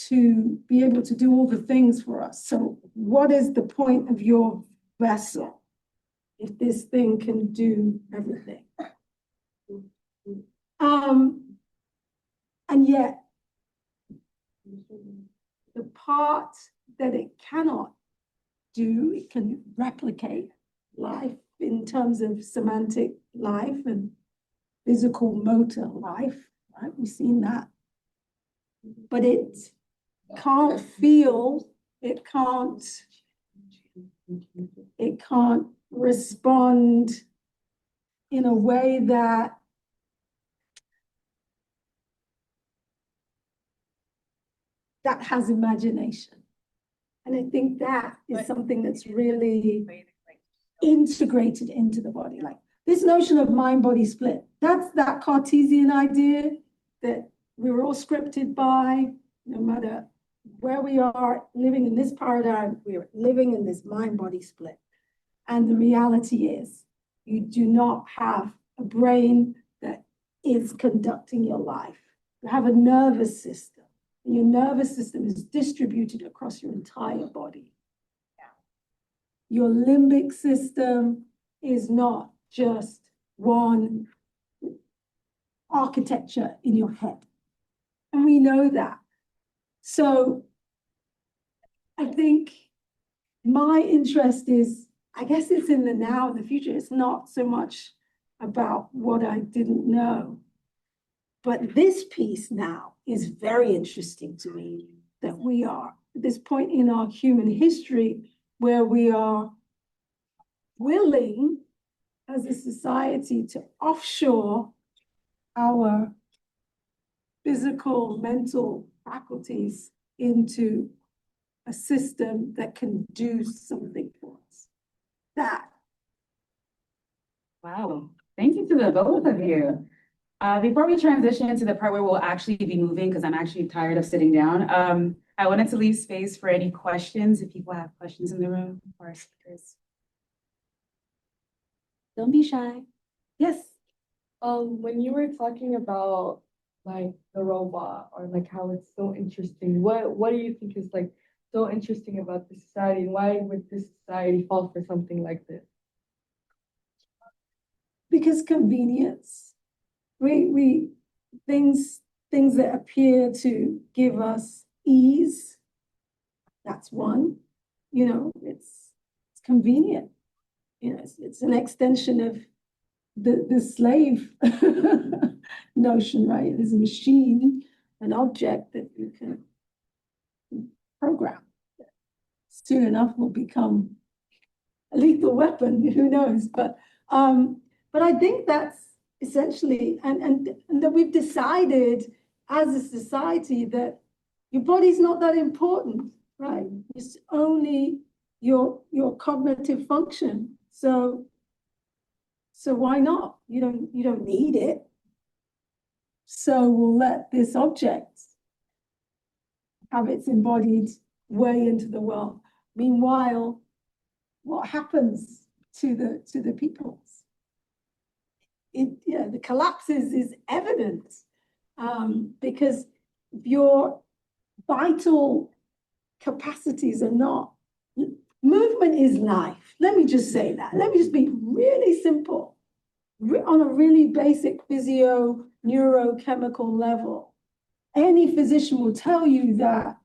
to be able to do all the things for us. So what is the point of your vessel if this thing can do everything? And yet, the part that it cannot do, it can replicate life in terms of semantic life and physical motor life, right? We've seen that. But it can't feel, it can't respond in a way that has imagination. And I think that is something that's really integrated into the body. Like this notion of mind-body split, that's that Cartesian idea that we're all scripted by, no matter where we are living in this paradigm, we're living in this mind-body split. And the reality is you do not have a brain that is conducting your life. You have a nervous system. And your nervous system is distributed across your entire body. Your limbic system is not just one architecture in your head. And we know that. So I think my interest is, I guess it's in the now and the future. It's not so much about what I didn't know. But this piece now is very interesting to me, that we are at this point in our human history where we are willing as a society to offshore our physical, mental faculties into a system that can do something for us. That. Wow. Thank you to the both of you. Before we transition into the part where we'll actually be moving, because I'm actually tired of sitting down, I wanted to leave space for any questions, if people have questions in the room for our speakers. Don't be shy. Yes. When you were talking about like the robot or like how it's so interesting, what do you think is like so interesting about the society, and why would this society fall for something like this? Because convenience. Things that appear to give us ease, that's one. You know, it's convenient. You know, it's an extension of the slave notion, right? There's a machine, an object that you can program. Soon enough will become a lethal weapon, who knows? But I think that's essentially, and that we've decided as a society that your body's not that important, right? It's only your cognitive function. So why not? You don't need it. So we'll let this object have its embodied way into the world. Meanwhile, what happens to the peoples? The collapse is evident because your vital capacities are not. Movement is life. Let me just say that. Let me just be really simple. On a really basic physio-neurochemical level, any physician will tell you that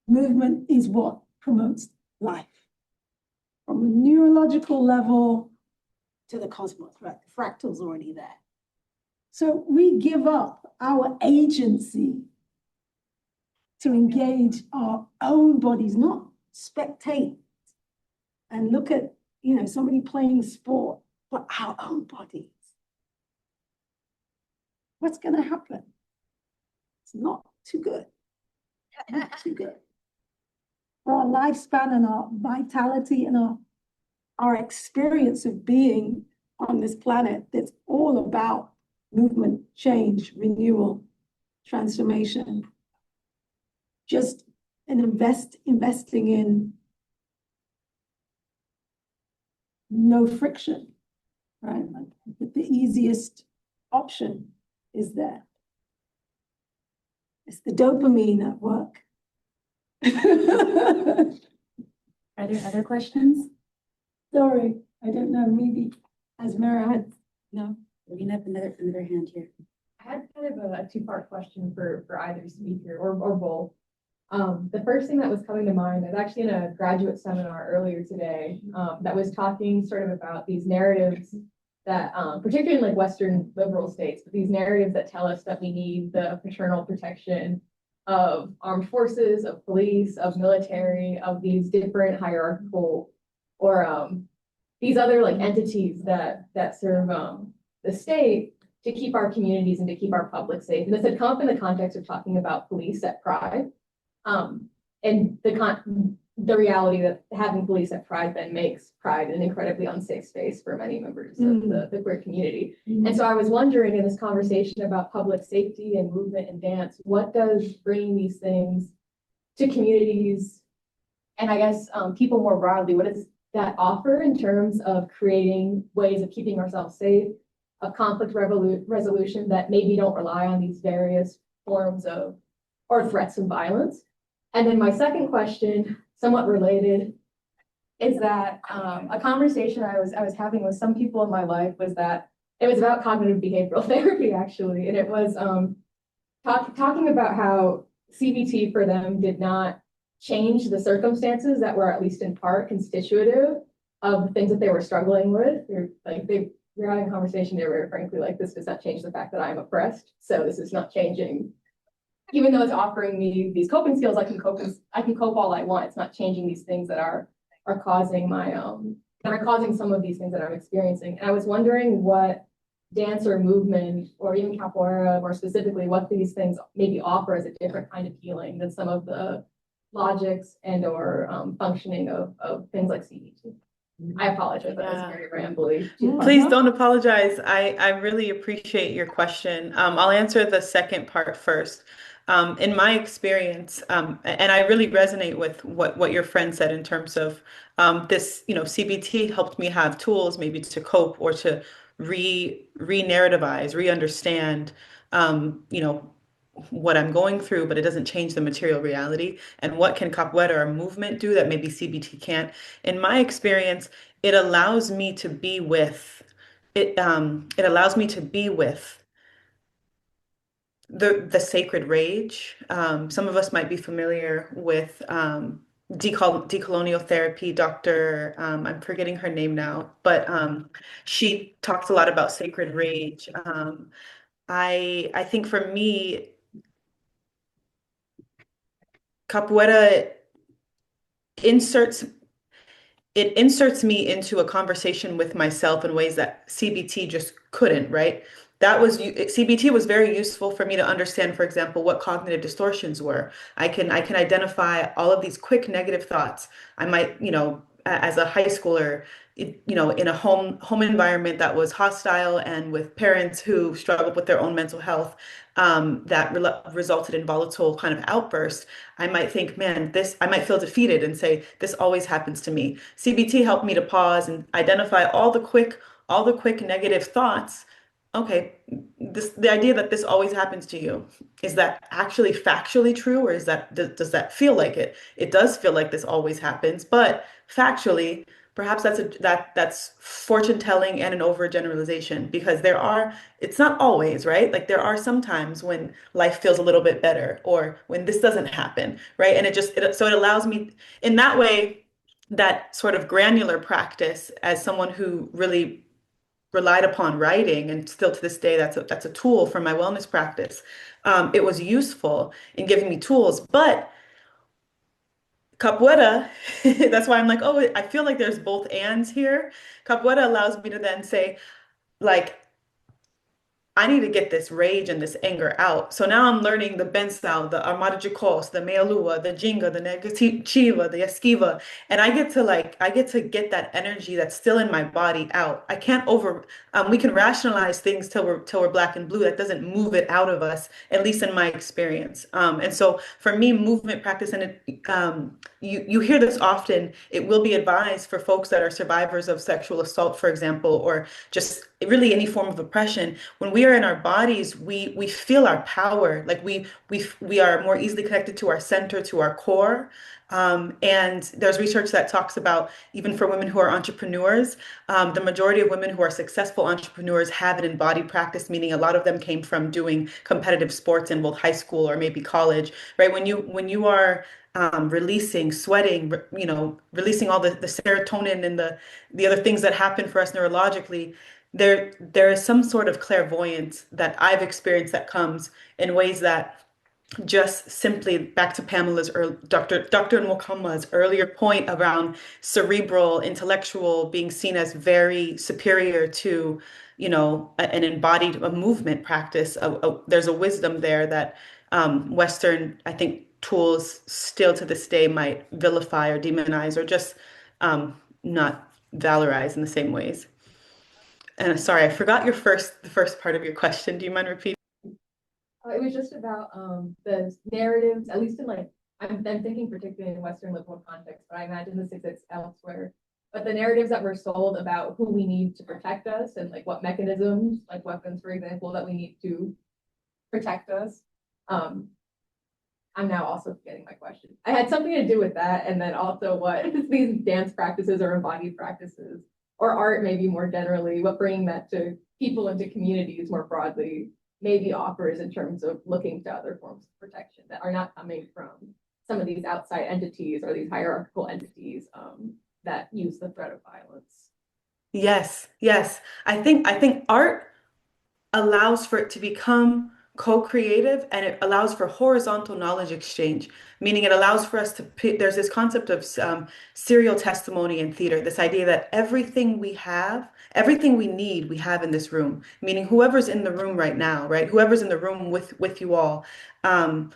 movement is what promotes life. From a neurological level to the cosmos, right? The fractal's already there. So we give up our agency to engage our own bodies, not spectate and look at, somebody playing sport, but our own bodies. what's going to happen? It's not too good. Not too good. Our lifespan and our vitality and our experience of being on this planet that's all about movement, change, renewal, transformation. Just investing in no friction, right? Like the easiest option is there. It's the dopamine at work. Are there other questions? Sorry, I don't know, maybe Azmera had, No, we have another hand here. I had kind of a two-part question for either speaker or both. The first thing that was coming to mind, I was actually in a graduate seminar earlier today that was talking sort of about these narratives that, particularly in like Western liberal states, but these narratives that tell us that we need the paternal protection of armed forces, of police, of military, of these different hierarchical or these other like entities that serve the state to keep our communities and to keep our public safe. And this had come up in the context of talking about police at Pride. And the reality that having police at Pride then makes Pride an incredibly unsafe space for many members of the queer community. And so I was wondering in this conversation about public safety and movement and dance, what does bringing these things to communities and I guess people more broadly, what does that offer in terms of creating ways of keeping ourselves safe, of conflict resolution that maybe don't rely on these various forms of or threats of violence? And then my second question, somewhat related, is that a conversation I was having with some people in my life was that it was about cognitive behavioral therapy, actually. And it was talking about how CBT for them did not change the circumstances that were at least in part constitutive of the things that they were struggling with. They were having a conversation, they were frankly like, this does not change the fact that I'm oppressed. So this is not changing. Even though it's offering me these coping skills, I can cope all I want. It's not changing these things that are causing some of these things that I'm experiencing. And I was wondering what dance or movement, or even capoeira more specifically, what these things maybe offer as a different kind of healing than some of the logics and or functioning of things like CBT. I apologize, that was very rambly. Please don't apologize. I really appreciate your question. I'll answer the second part first. In my experience, and I really resonate with what your friend said in terms of this, CBT helped me have tools maybe to cope or to re-narrativize, re-understand, what I'm going through, but it doesn't change the material reality. And what can capoeira or movement do that maybe CBT can't? In my experience, it allows me to be with it allows me to be with the sacred rage. Some of us might be familiar with decolonial therapy. Dr. I'm forgetting her name now, but she talks a lot about sacred rage. I think for me, capoeira inserts me into a conversation with myself in ways that CBT just couldn't, right? CBT was very useful for me to understand, for example, what cognitive distortions were. I can identify all of these quick negative thoughts. I might, as a high schooler, in a home environment that was hostile and with parents who struggled with their own mental health, that resulted in volatile kind of outbursts, I might think, man, I might feel defeated and say, this always happens to me. CBT helped me to pause and identify all the quick negative thoughts. Okay, the idea that this always happens to you, is that actually factually true, or does that feel like it? It does feel like this always happens, but factually, perhaps that's fortune telling and an overgeneralization, because it's not always, right? Like there are some times when life feels a little bit better or when this doesn't happen, right? And so it allows me in that way, that sort of granular practice, as someone who really relied upon writing, and still to this day, that's a tool for my wellness practice. It was useful in giving me tools, but capoeira, that's why I'm like, oh, I feel like there's both ands here. Capoeira allows me to then say, like, I need to get this rage and this anger out. So now I'm learning the bensao, the armada de cos, the mealua, the jinga, the negativa, the esquiva, and I get to get that energy that's still in my body out. I can't over we can rationalize things till we're black and blue. That doesn't move it out of us, at least in my experience. And so for me, movement practice, and you hear this often. It will be advised for folks that are survivors of sexual assault, for example, or just really any form of oppression. When we are in our bodies, we feel our power. Like we are more easily connected to our center, to our core. And there's research that talks about, even for women who are entrepreneurs, the majority of women who are successful entrepreneurs have an embodied practice, meaning a lot of them came from doing competitive sports in both high school or maybe college, right? When you are releasing, sweating, releasing all the serotonin and the other things that happen for us neurologically, there is some sort of clairvoyance that I've experienced that comes in ways that just simply back to Dr. Nwakanma's earlier point around cerebral, intellectual being seen as very superior to, an embodied a movement practice. There's a wisdom there that Western, I think, tools still to this day might vilify or demonize or just not valorize in the same ways. And sorry, I forgot the first part of your question. Do you mind repeating? It was just about the narratives, at least in like, I'm thinking particularly in Western liberal context, but I imagine this exists elsewhere. But the narratives that were sold about who we need to protect us and like what mechanisms, like weapons, for example, that we need to protect us. I'm now also forgetting my question. I had something to do with that, and then also what these dance practices or embodied practices, or art maybe more generally, what bringing that to people and to communities more broadly maybe offers in terms of looking to other forms of protection that are not coming from some of these outside entities or these hierarchical entities that use the threat of violence. Yes, yes. I think art allows for it to become co-creative, and it allows for horizontal knowledge exchange, meaning it allows for us to there's this concept of serial testimony in theater, this idea that everything we need, we have in this room, meaning whoever's in the room right now, right? Whoever's in the room with you all, um,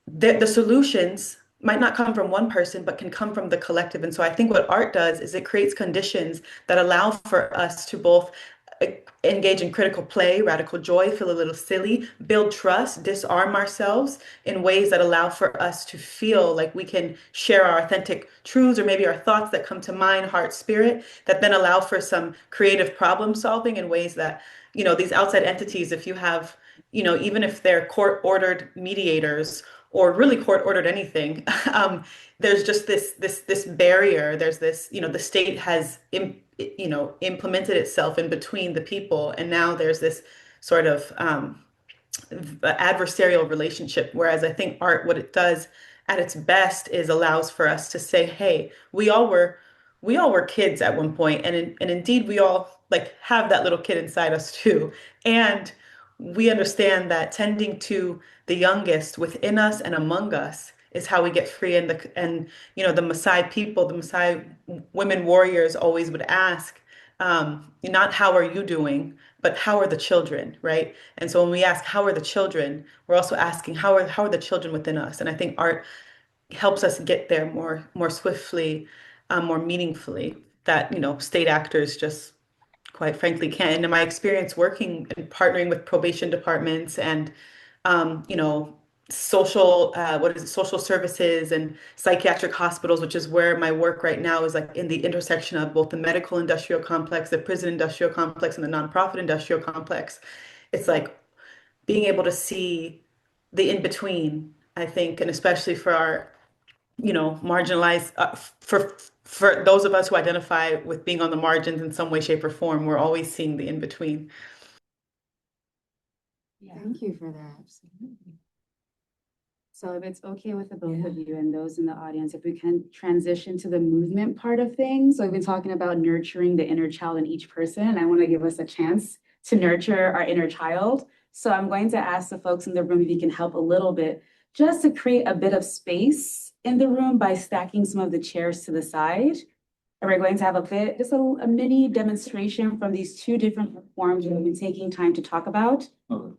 the solutions might not come from one person, but can come from the collective. And so I think what art does is it creates conditions that allow for us to both uh, engage in critical play, radical joy, feel a little silly, build trust, disarm ourselves in ways that allow for us to feel like we can share our authentic truths or maybe our thoughts that come to mind, heart, spirit, that then allow for some creative problem solving in ways that, these outside entities, if you have, even if they're court ordered mediators or really court ordered anything, there's just this barrier. There's this, the state has implemented itself in between the people, and now there's this sort of adversarial relationship. Whereas I think art, what it does at its best is allows for us to say, hey, we all were kids at one point, and indeed we all like have that little kid inside us too. And we understand that tending to the youngest within us and among us is how we get free. And the Maasai people, the Maasai women warriors always would ask, not how are you doing, but how are the children, right? And so when we ask how are the children, we're also asking how are the children within us. And I think art helps us get there more swiftly, more meaningfully, that state actors just quite frankly can. And in my experience working and partnering with probation departments and um, you know social services and psychiatric hospitals, which is where my work right now is, like in the intersection of both the medical industrial complex, the prison industrial complex, and the nonprofit industrial complex. It's like being able to see the in between, I think, and especially for our marginalized, for those of us who identify with being on the margins in some way, shape, or form, we're always seeing the in between. Yeah. Thank you for that. Absolutely. So if it's okay with the both of you and those in the audience, if we can transition to the movement part of things. So we've been talking about nurturing the inner child in each person, and I want to give us a chance to nurture our inner child. So I'm going to ask the folks in the room if you can help a little bit, just to create a bit of space in the room by stacking some of the chairs to the side. And we're going to have a mini demonstration from these two different forms we've been taking time to talk about. Okay.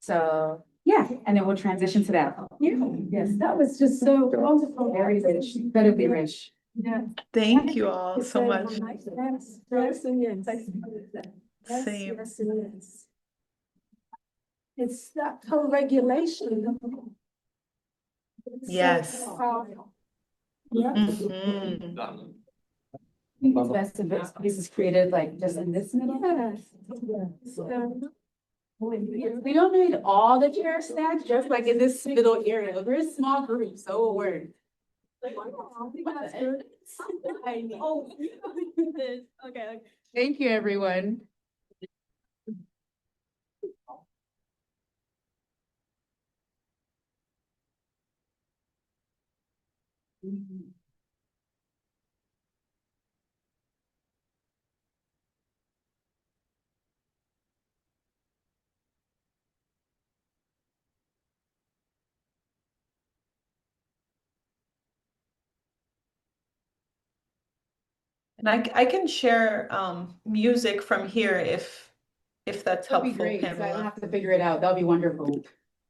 So, yeah, and then we'll transition to that. Yes, that was just so wonderful. Very rich, incredibly rich. Yeah. Thank you all so much. Yes, yes, and yes. Yes, Same. yes, and yes. It's that co-regulation. It's so Yes. powerful. Yeah. Mhm. It's best if this is created like just in this middle. Yes. We don't need all the chair stacks, just like in this middle area. We're a small group, so it'll work. Okay. Thank you, everyone. And I can share music from here if that's That'd be helpful, great, so I don't Pamela. have to figure it out. That'll be wonderful.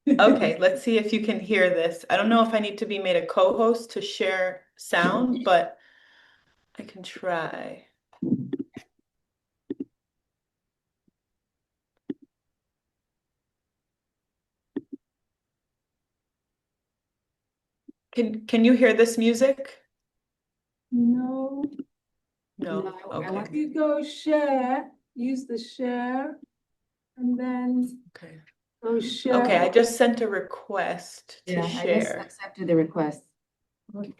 Okay, let's see if you can hear this. I don't know if I need to be made a co-host to share sound, but I can try. Can you hear this music? No, No. I want Okay. you go share, use the share, and then Okay. go share. Okay, I just sent a request to Yeah, I just share. accepted the request. Okay.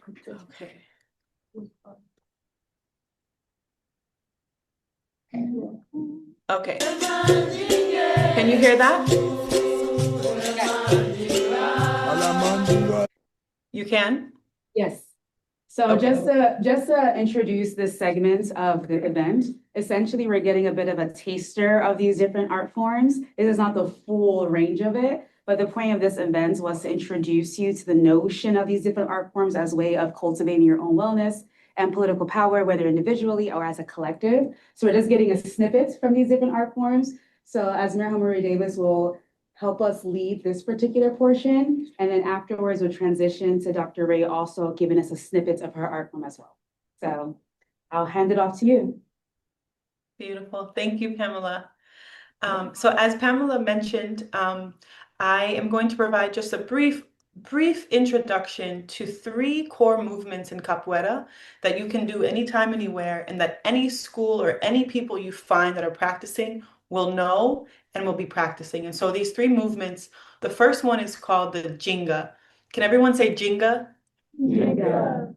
Okay. Can you hear that? You can? Yes. So Okay. just to introduce this segment of the event, essentially we're getting a bit of a taster of these different art forms. It is not the full range of it, but the point of this event was to introduce you to the notion of these different art forms as a way of cultivating your own wellness and political power, whether individually or as a collective. So we're just getting a snippet from these different art forms. So Azmera Hammouri-Davis will help us lead this particular portion. And then afterwards, we'll transition to Dr. Wray also giving us a snippet of her art form as well. So I'll hand it off to you. Beautiful. Thank you, Pamela. So as Pamela mentioned, I am going to provide just a brief introduction to 3 core movements in capoeira that you can do anytime, anywhere, and that any school or any people you find that are practicing will know and will be practicing. And so these 3 movements, the first one is called the jinga. Can everyone say jinga? Yeah.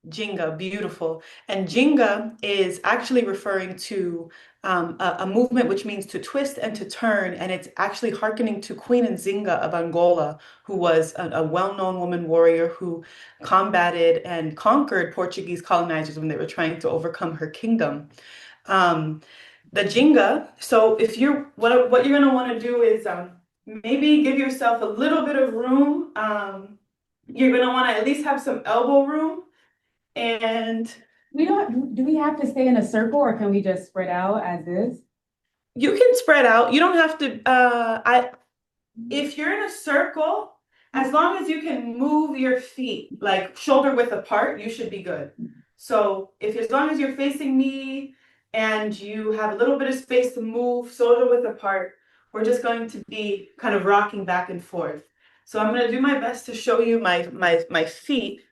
Jinga, beautiful. And jinga is actually referring to a movement which means to twist and to turn, and it's actually hearkening to Queen Nzinga of Angola, who was a well-known woman warrior who combated and conquered Portuguese colonizers when they were trying to overcome her kingdom. The jinga, so if you're, what you're gonna wanna do is maybe give yourself a little bit of room. You're gonna wanna at least have some elbow room. And Do we have to stay in a circle or can we just spread out as is? you can spread out. You don't have to, if you're in a circle, as long as you can move your feet like shoulder width apart, you should be good. So as long as you're facing me and you have a little bit of space to move shoulder width apart, we're just going to be kind of rocking back and forth. So I'm going to do my best to show you my feet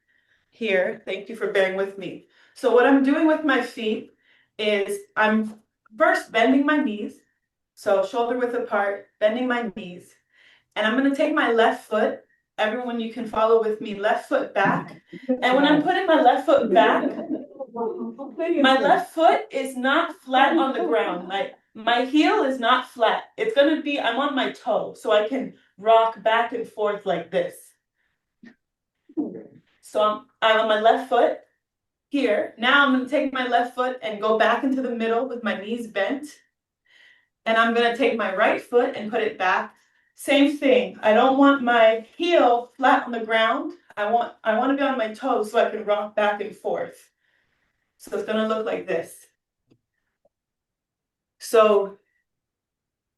here. Thank you for bearing with me. So what I'm doing with my feet is I'm first bending my knees. So shoulder width apart, bending my knees. And I'm going to take my left foot. Everyone, you can follow with me. Left foot back. And when I'm putting my left foot back, my left foot is not flat on the ground. My heel is not flat. It's going to be, I'm on my toe. So I can rock back and forth like this. So I'm on my left foot here. Now I'm going to take my left foot and go back into the middle with my knees bent. And I'm going to take my right foot and put it back. Same thing. I don't want my heel flat on the ground. I want to be on my toes so I can rock back and forth. So it's gonna look like this. So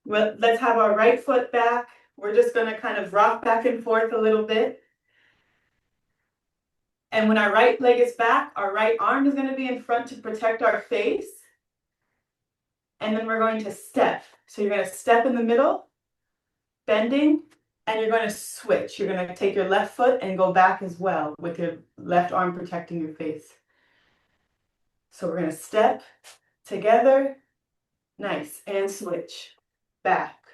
let's have our right foot back. We're just gonna kind of rock back and forth a little bit. And when our right leg is back, our right arm is gonna be in front to protect our face. And then we're going to step. So you're gonna step in the middle, bending, and you're going to switch. You're going to take your left foot and go back as well with your left arm protecting your face. So we're going to step together, nice, and switch. Back,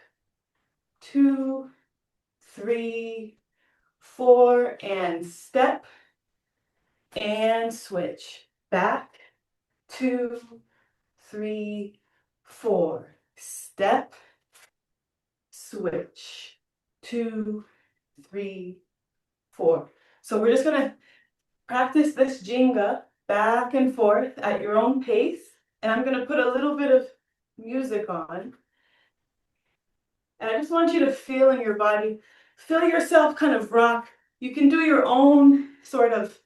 2, 3, 4, and step, and switch. Back, 2, 3, 4, step, switch. 2, 3, 4. So we're just gonna practice this jinga back and forth at your own pace. And I'm gonna put a little bit of music on. And I just want you to feel in your body, feel yourself kind of rock. You can do your own sort of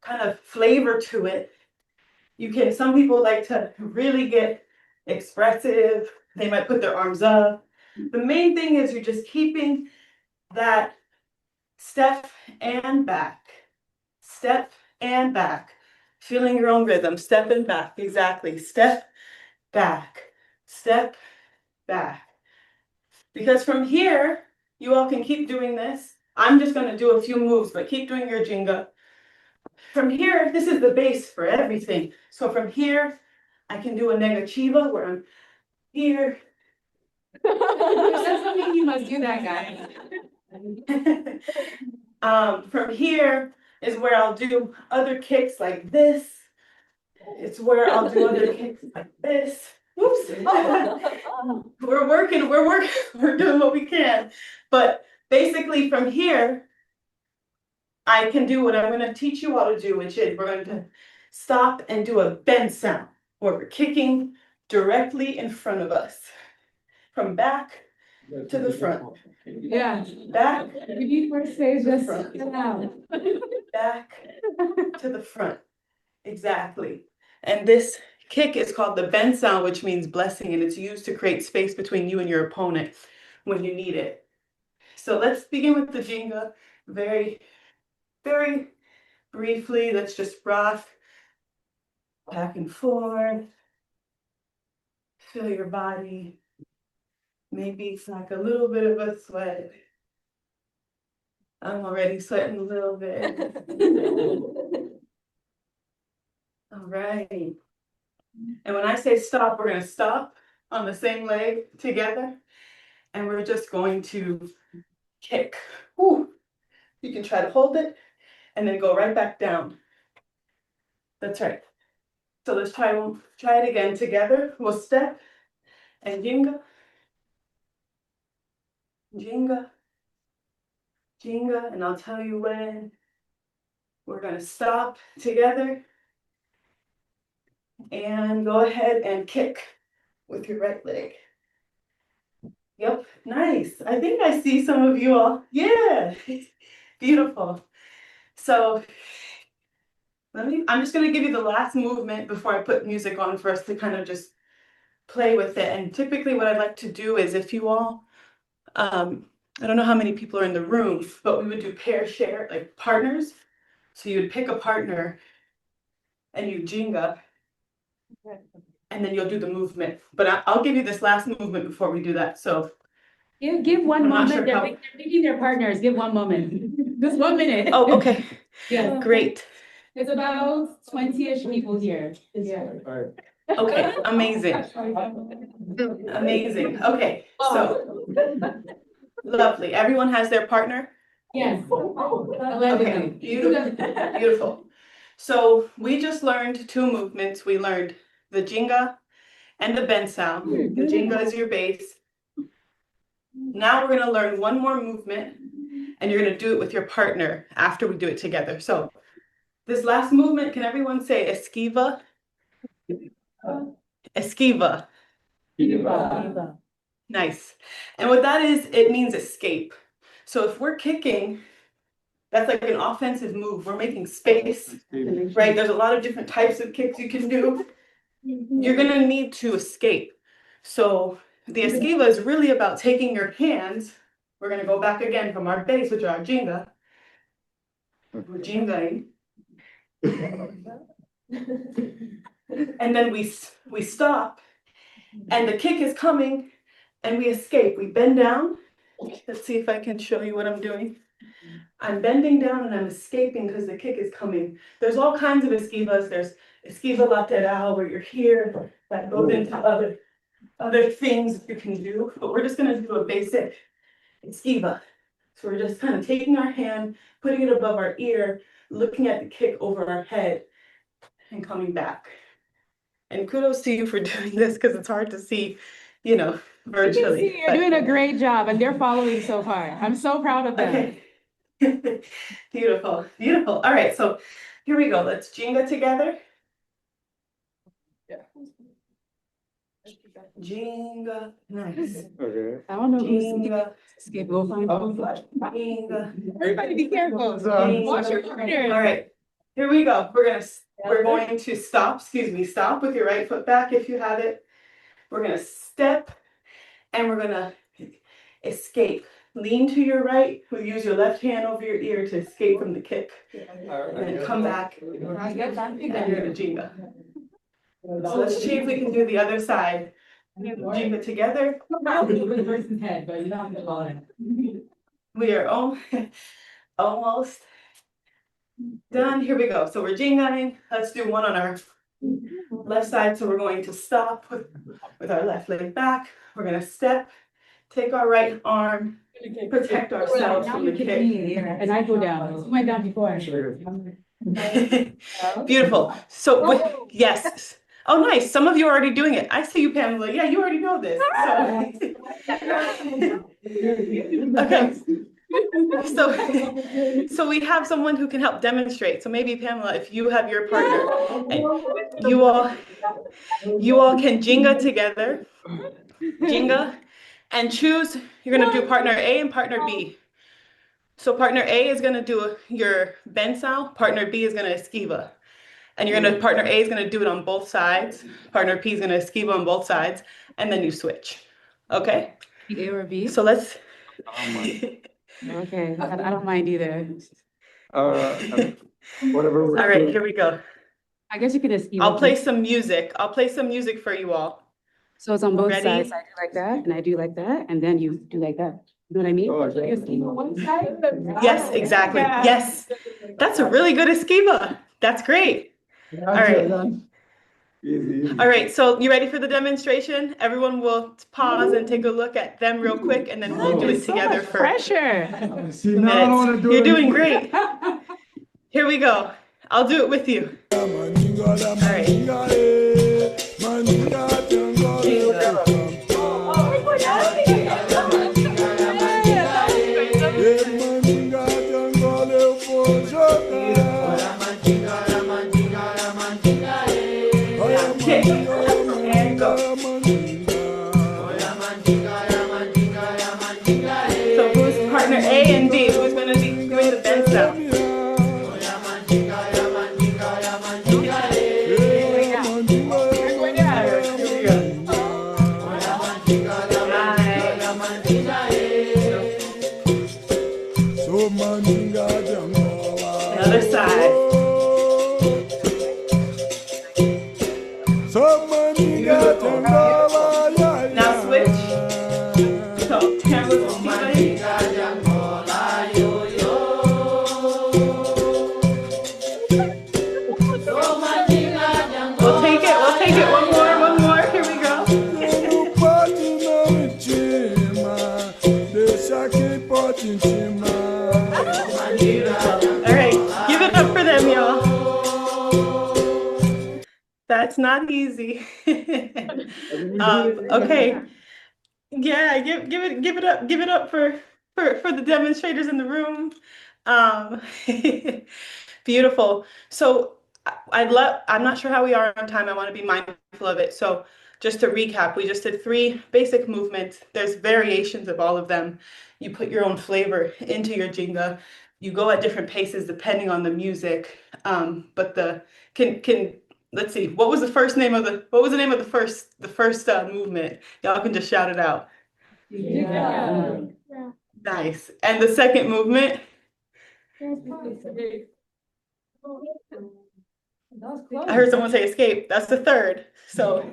kind of flavor to it. Some people like to really get expressive. They might put their arms up. The main thing is you're just keeping that step and back, step and back, feeling your own rhythm, step and back, exactly, step, back, step, back. Because from here, you all can keep doing this. I'm just gonna do a few moves, but keep doing your jinga. From here, this is the base for everything. So from here, I can do a negativa where I'm here. That's something you must do that, guys. From here is where I'll do other kicks like this. It's where I'll do other kicks like this. Whoops. We're doing what we can. But basically from here, I can do what I'm going to teach you all to do, which is we're going to stop and do a bend sound where we're kicking directly in front of us. From back to the front. Yeah. Back We need more space just front. now. Back to the front. Exactly. And this kick is called the bend sound, which means blessing, and it's used to create space between you and your opponent when you need it. So let's begin with the jinga very, very briefly. Let's just rock back and forth. Feel your body. Maybe it's like a little bit of a sweat. I'm already sweating a little bit. All right. And when I say stop, we're going to stop on the same leg together. And we're just going to kick. Whew. You can try to hold it and then go right back down. That's right. So let's try it again together. We'll step and jinga, jinga, jinga. And I'll tell you when we're going to stop together. And go ahead and kick with your right leg. Yep, nice. I think I see some of you all. Yeah, beautiful. So I'm just gonna give you the last movement before I put music on for us to kind of just play with it. And typically what I'd like to do is if you all, I don't know how many people are in the room, but we would do pair share, like partners. So you would pick a partner and you jinga. And then you'll do the movement. But I'll give you this last movement before we do that. So Give one I'm not moment. sure They're picking their partners. Give 1 moment. Just 1 minute. oh, okay. Yeah. Great. There's about 20-ish people here. Yeah. Okay, amazing. Amazing. Okay, so lovely. Everyone has their partner? Yes. Okay, beautiful. Beautiful. So we just learned 2 movements. We learned the jinga and the bend sound. The jinga is your base. Now we're going to learn 1 more movement, and you're going to do it with your partner after we do it together. So this last movement, can everyone say esquiva? Esquiva. Nice. And what that is, it means escape. So if we're kicking, That's like an offensive move. We're making space, right? There's a lot of different types of kicks you can do. You're gonna need to escape. So the esquiva is really about taking your hands. We're gonna go back again from our base, which are our jinga. We're jingaing. And then we stop, and the kick is coming, and we escape. We bend down. Let's see if I can show you what I'm doing. I'm bending down and I'm escaping because the kick is coming. There's all kinds of esquivas. There's esquiva lateral where you're here, that goes into other things you can do, but we're just gonna do a basic esquiva. So we're just kind of taking our hand, putting it above our ear, looking at the kick over our head, and coming back. And kudos to you for doing this because it's hard to see, virtually. You're doing a great job and they're following so far. I'm so proud of them. Okay. Beautiful, beautiful. All right, so here we go. Let's jinga together. Jinga, nice. Okay. I don't know who's Jinga, escape. We'll find jinga. Everybody be careful. Jinga. Watch your All partner. right, here we go. We're going to stop with your right foot back if you have it. We're gonna step and we're gonna escape. Lean to your right. We'll use your left hand over your ear to escape from the kick. And then come back and you're gonna jinga. So let's see if we can do the other side. Jinga together. We are almost done. Here we go. So we're jingaing. Let's do one on our left side. So we're going to stop with our left leg back. We're going to step, take our right arm, protect ourselves from the kick. And I go down. I went down before. Beautiful. So, yes. Oh, nice. Some of you are already doing it. I see you, Pamela. Yeah, you already know this. So, okay. So we have someone who can help demonstrate. So maybe Pamela, if you have your partner, and you all can jinga together. Jinga, and choose. You're gonna do partner A and partner B. So partner A is gonna do your bensao. Partner B is gonna esquiva. And partner A is gonna do it on both sides. Partner P is gonna esquiva on both sides, and then you switch. Okay? A or B? So let's. Okay, I don't mind either. Whatever. All right, here we go. I guess you can esquiva. I'll play some music. For you all. So it's on both Ready? sides. I do like that, and I do like that, and then you do like that. You know what I mean? Oh, okay. You esquiva one side. Yes, exactly. Yes. That's a really good esquiva. That's great. All right. Easy. All right, so you ready for the demonstration? Everyone will pause and take a look at them real quick, and then we'll do it together for Pressure. See, now I don't want to do You're it. doing great. Here we go. I'll do it with you. All right. Kick and go. So who's partner A and B? Who's going to be doing the bend sound? Another side. Now switch. So Pamela's esquiva. We'll take it. One more. Here we go. All right, give it up for them, y'all. That's not easy. Okay. Yeah, give it up for the demonstrators in the room. Beautiful. So I'm not sure how we are on time. I want to be mindful of it. So just to recap, we just did 3 basic movements. There's variations of all of them. You put your own flavor into your jinga. you go at different paces depending on the music. But let's see, what was the name of the first movement? Y'all can just shout it out. Yeah. Nice. And the second movement? I heard someone say escape. That's the third. So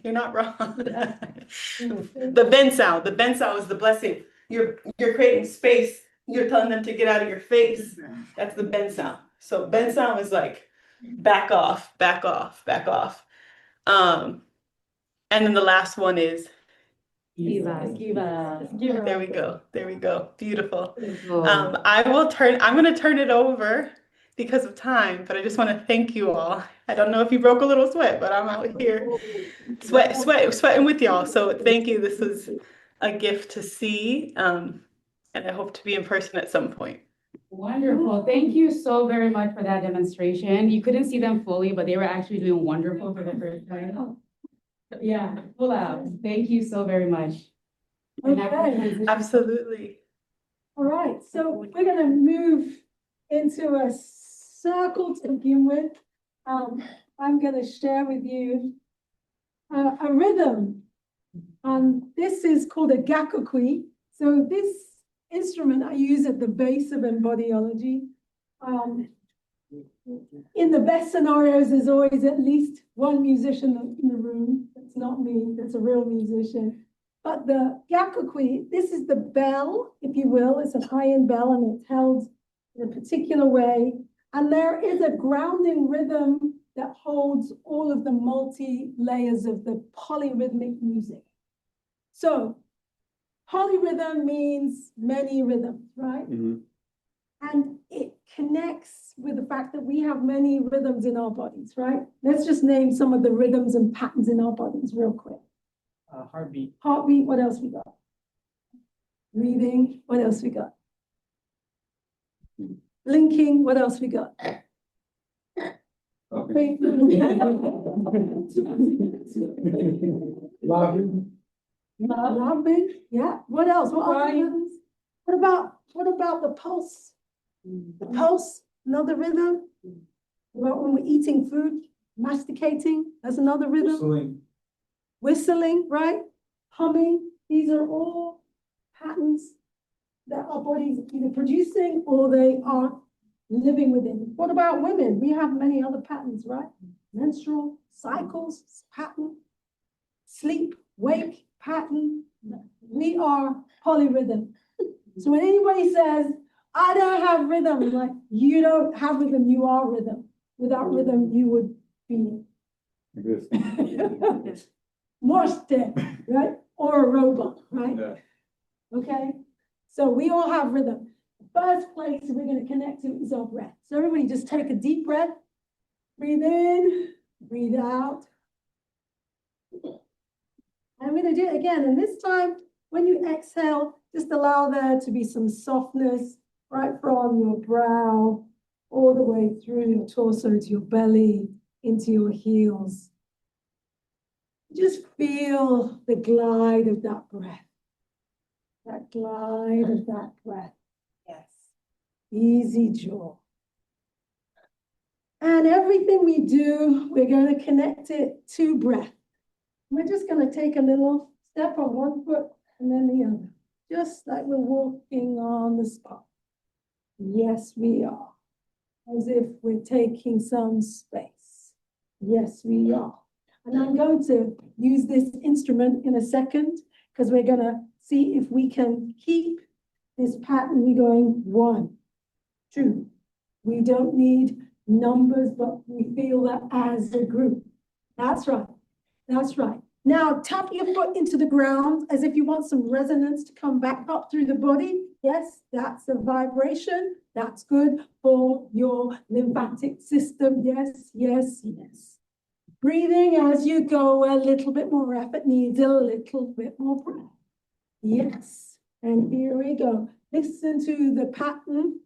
you're not wrong. The bend sound. The bend sound is the blessing. You're creating space. You're telling them to get out of your face. That's the bend sound. So bend sound is like back off, back off, back off. And then the last one is Skiva. there we go. There we go. Beautiful. Beautiful. I'm going to turn it over because of time, but I just want to thank you all. I don't know if you broke a little sweat, but I'm out here sweating with y'all. So thank you. This was a gift to see. And I hope to be in person at some point. Wonderful. Thank you so very much for that demonstration. You couldn't see them fully, but they were actually doing wonderful for the first time. Yeah, full out. Thank you so very much. Okay. Absolutely. All right, so we're going to move into a circle to begin with. I'm going to share with you a rhythm. This is called a gakokui. So this instrument I use at the base of embodiology. In the best scenarios, there's always at least one musician in the room. That's not me, that's a real musician. But the gakokui, this is the bell, if you will. It's a high-end bell and it's held in a particular way. And there is a grounding rhythm that holds all of the multi-layers of the polyrhythmic music. So polyrhythm means many rhythms, right? Mm-hmm. And it connects with the fact that we have many rhythms in our bodies, right? Let's just name some of the rhythms and patterns in our bodies real quick. Heartbeat. Heartbeat, what else we got? Breathing, what else we got? Blinking, what else we got? Okay. Laughing, yeah. What else? What other rhythms? What about the pulse? The pulse, another rhythm. What about when we're eating food, masticating? That's another rhythm. Whistling, right? Humming. These are all patterns that our bodies either producing or they are living within. What about women? We have many other patterns, right? Menstrual cycles, pattern, sleep, wake, pattern. We are polyrhythm. So when anybody says, I don't have rhythm, I'm like, you don't have rhythm, you are rhythm. Without rhythm, you would be Morste, right? Or a robot, right? Yeah. Okay? So we all have rhythm. The first place we're going to connect to is our breath. So everybody just take a deep breath. Breathe in, breathe out. And I'm going to do it again. And this time, when you exhale, just allow there to be some softness right from your brow all the way through your torso to your belly, into your heels. Just feel the glide of that breath. That glide of that breath. Yes. Easy jaw. And everything we do, we're going to connect it to breath. We're just going to take a little step on one foot and then the other, just like we're walking on the spot. Yes, we are. As if we're taking some space. Yes, we are. And I'm going to use this instrument in a second because we're going to see if we can keep this pattern going 1, 2. We don't need numbers, but we feel that as a group. That's right. That's right. Now tap your foot into the ground as if you want some resonance to come back up through the body. Yes, that's a vibration. That's good for your lymphatic system. Yes, yes, yes. Breathing as you go, a little bit more effort needs a little bit more breath. Yes, and here we go. Listen to the pattern.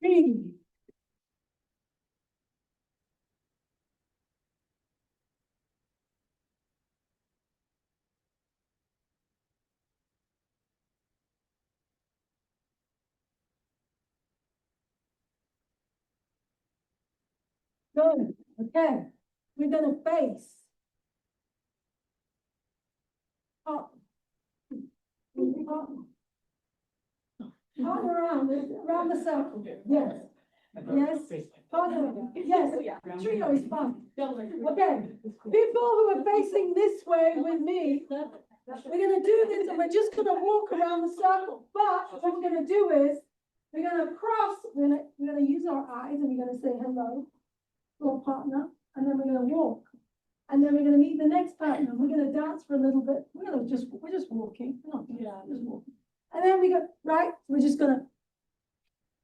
Breathe. Good. Okay. We're going to face up. Turn around the circle. Yes. Yes. Turn yes. Trio is fun. Okay. People who are facing this way with me, we're going to do this and we're just going to walk around the circle. But what we're going to do is we're going to cross, we're going to use our eyes and we're going to say hello to our partner. And then we're going to walk. And then we're going to meet the next partner. We're going to dance for a little bit. We're just walking. We're not just walking. And then we go, right, we're just going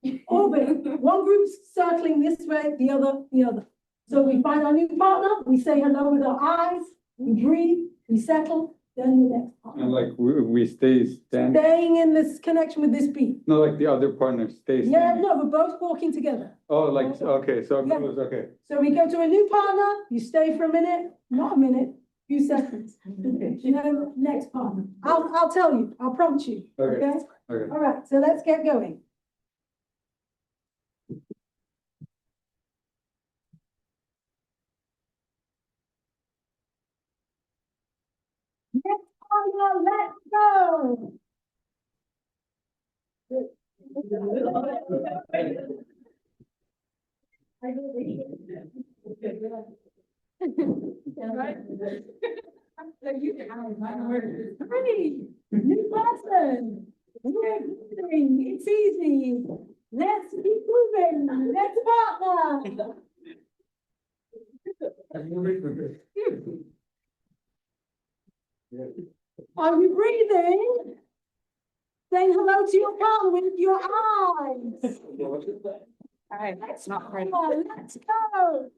to orbit. One group's circling this way, the other. So we find our new partner, we say hello with our eyes, we breathe, we settle, then the next partner. And like we stay standing. Staying in this connection with this beat. No, like the other partner stays standing. Yeah, no, we're both walking together. Oh, like, okay, so it Yeah. goes, okay. So we go to a new partner, you stay for a minute, not a minute, few seconds. You know, next partner. I'll tell you, I'll prompt you. Okay. Okay? Okay. All right, so let's get going. Next partner, let's go. Three, new person. We're moving. It's easy. Let's keep moving. Next partner. Are you breathing? Saying hello to your partner with your eyes. All right, Let's not ready. go. Let's go.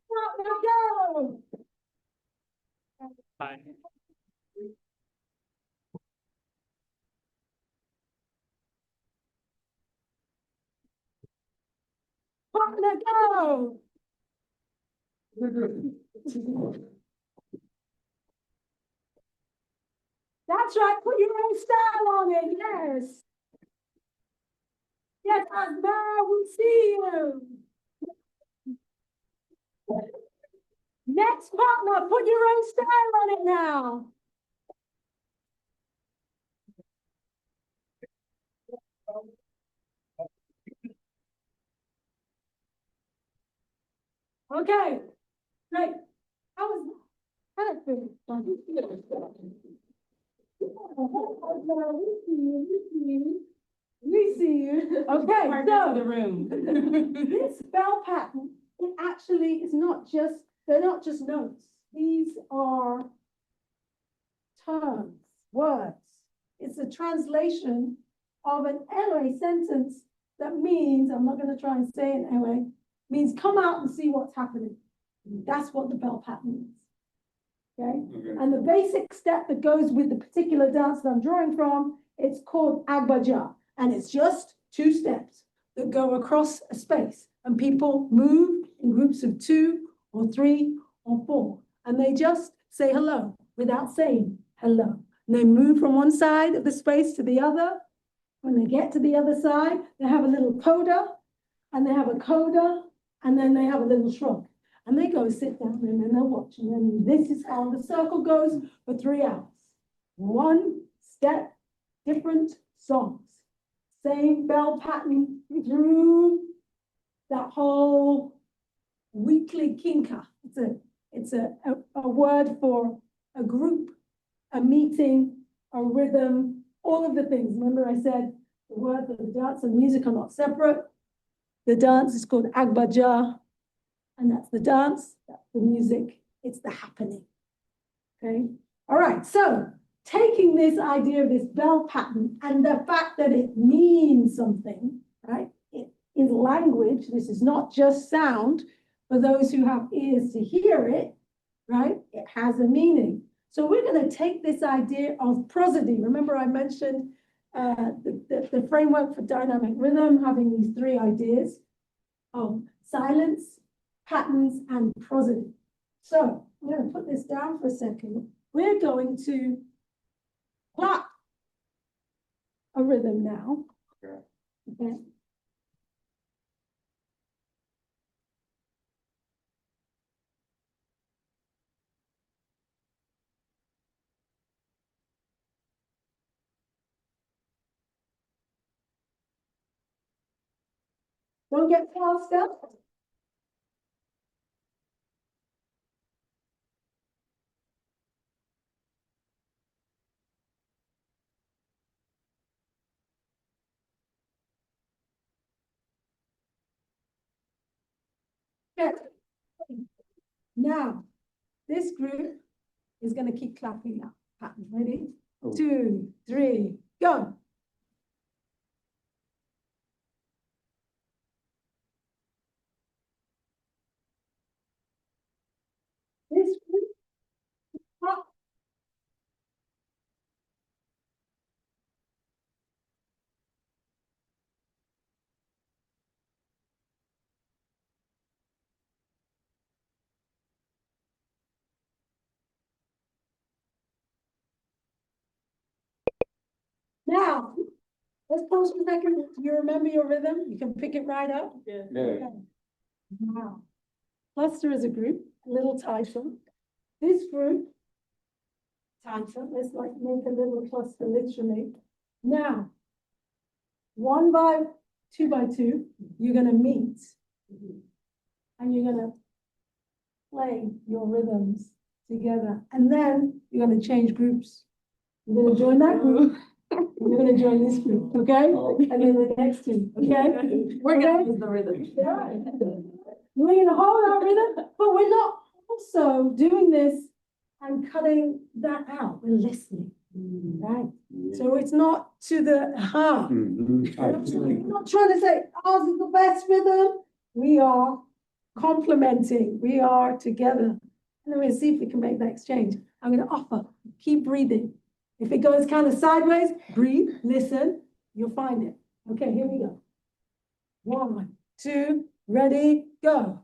Partner, go. Hi. Partner, go. That's right, put your own style on it, yes. Yes, Azmera, we see you. Next partner, put your own style on it now. Okay, great. How was that? We see you. Okay, so the room. this bell pattern, it actually is not just, they're not just notes. These are terms, words. It's a translation of an LA sentence that means, I'm not going to try and say it anyway, means come out and see what's happening. That's what the bell pattern means. Okay? Okay. And the basic step that goes with the particular dance that I'm drawing from, it's called agbaja. And it's just 2 steps that go across a space. And people move in groups of 2 or 3 or 4. And they just say hello without saying hello. And they move from one side of the space to the other. When they get to the other side, they have a little coda, and they have a coda, and then they have a little shrug. And they go sit down and then they'll watch. And then this is how the circle goes for 3 hours. 1 step, different songs. Same bell pattern through that whole weekly kinka. It's a word for a group, a meeting, a rhythm, all of the things. Remember I said the word that the dance and music are not separate. The dance is called agbaja. And that's the dance, that's the music, it's the happening. Okay, all right, so taking this idea of this bell pattern and the fact that it means something, right? It is language, this is not just sound. For those who have ears to hear it, right? It has a meaning. So we're going to take this idea of prosody. Remember I mentioned the framework for dynamic rhythm, having these three ideas of silence, patterns, and prosody. So I'm going to put this down for a second. We're going to clap a rhythm now. Okay. Don't get passed up. Okay. Now, this group is going to keep clapping that pattern. Ready? Oh. 2, 3, go. This group, clap. Now, let's pause for a second. You remember your rhythm? You can pick it right up. Yeah. Wow. Cluster as a group, a little title. This group, title, let's like make a little cluster literally. Now, 1 by 2 by 2, you're going to meet and you're going to play your rhythms together. And then you're going to change groups. You're going to join that group. You're going to join this group, okay? And then the next two, okay? We're gonna use the rhythm. Yeah. We're going to hold our rhythm, but we're not also doing this and cutting that out. We're listening, right? So it's not to the We're not trying to say ours is the best rhythm. We are complementing. We are together. And then we'll see if we can make that exchange. I'm going to offer, keep breathing. If it goes kind of sideways, breathe, listen, you'll find it. Okay, here we go. 1, 2, ready, go.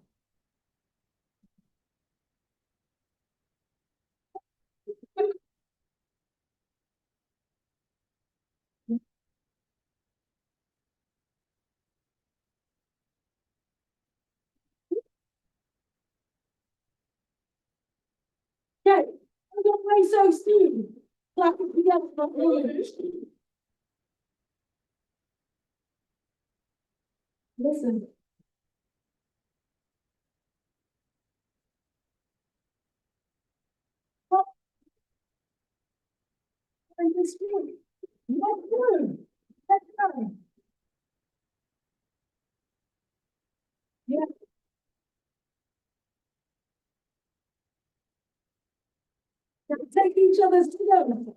Okay, I'm going to play so soon. Clap it together for me. Listen. Oh, and this way. Let's go. Let's go. Yeah. Let's take each other's together.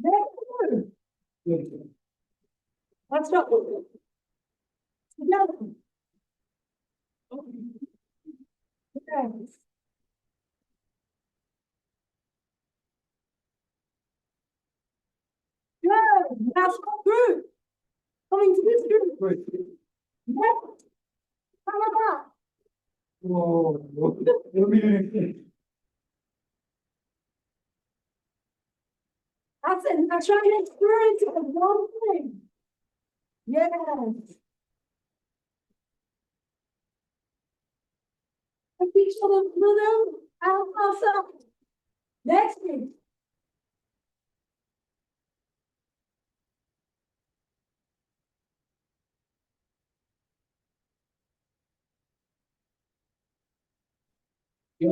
Let's go. Let's go. Together. Yes. Good. That's our group. Coming to this group. Yes. How about that? Whoa. That's it. Now try and experience it as one thing. Yes. Take each other rhythm out ourselves. Next week.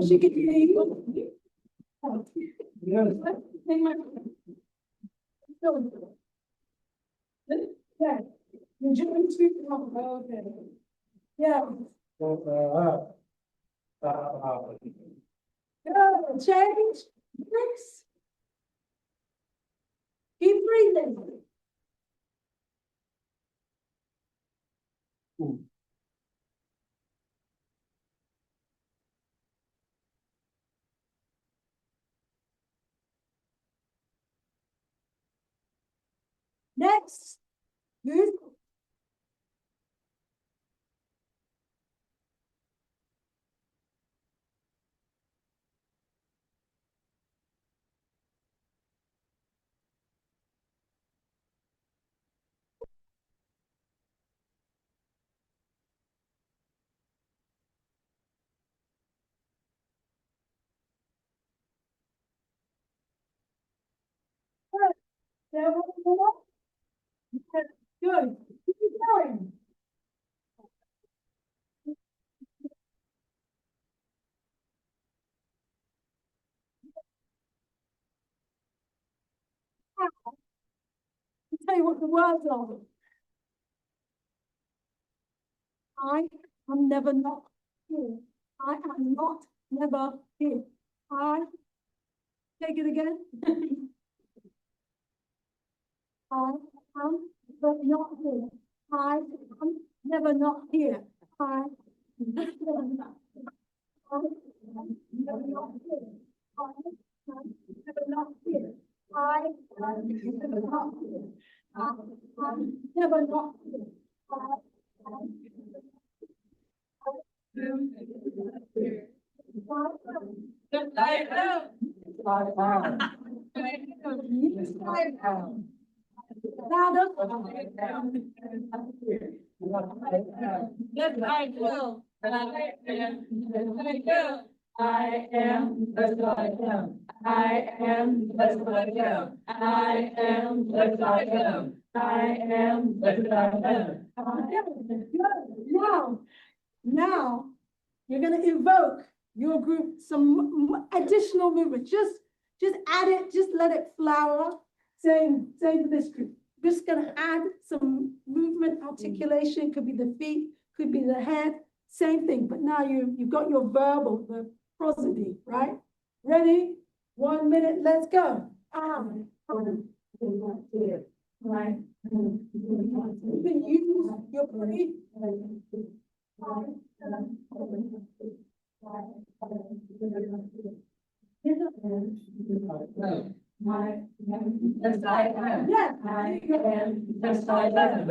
She could hear you. Yes. Take my. Yeah. You're doing two. Okay. Yeah. Go. Change. Next. Keep breathing. Yes. Good. There was more. Good. Keep going. I'll tell you what the words are. I am never not here. I am not never here. I take it again. I am never not here. I am never not here. I am never not here. I am never not here. I am never not here. I am never not here. I am never not here. Louder. Yes, I will. I am. I am. Yes, I am. I am. Yes, I am. I am. Yes, I am. I am. Yes, I am. Now, you're going to evoke your group some additional movement. Just add it. Just let it flower. Same for this group. Just going to add some movement, articulation. Could be the feet, could be the head. Same thing. But now you've got your verbal, the prosody, right? Ready? 1 minute. Let's go. Right. You can use your body. Yes, I am. Yeah. I am. Yes, I am.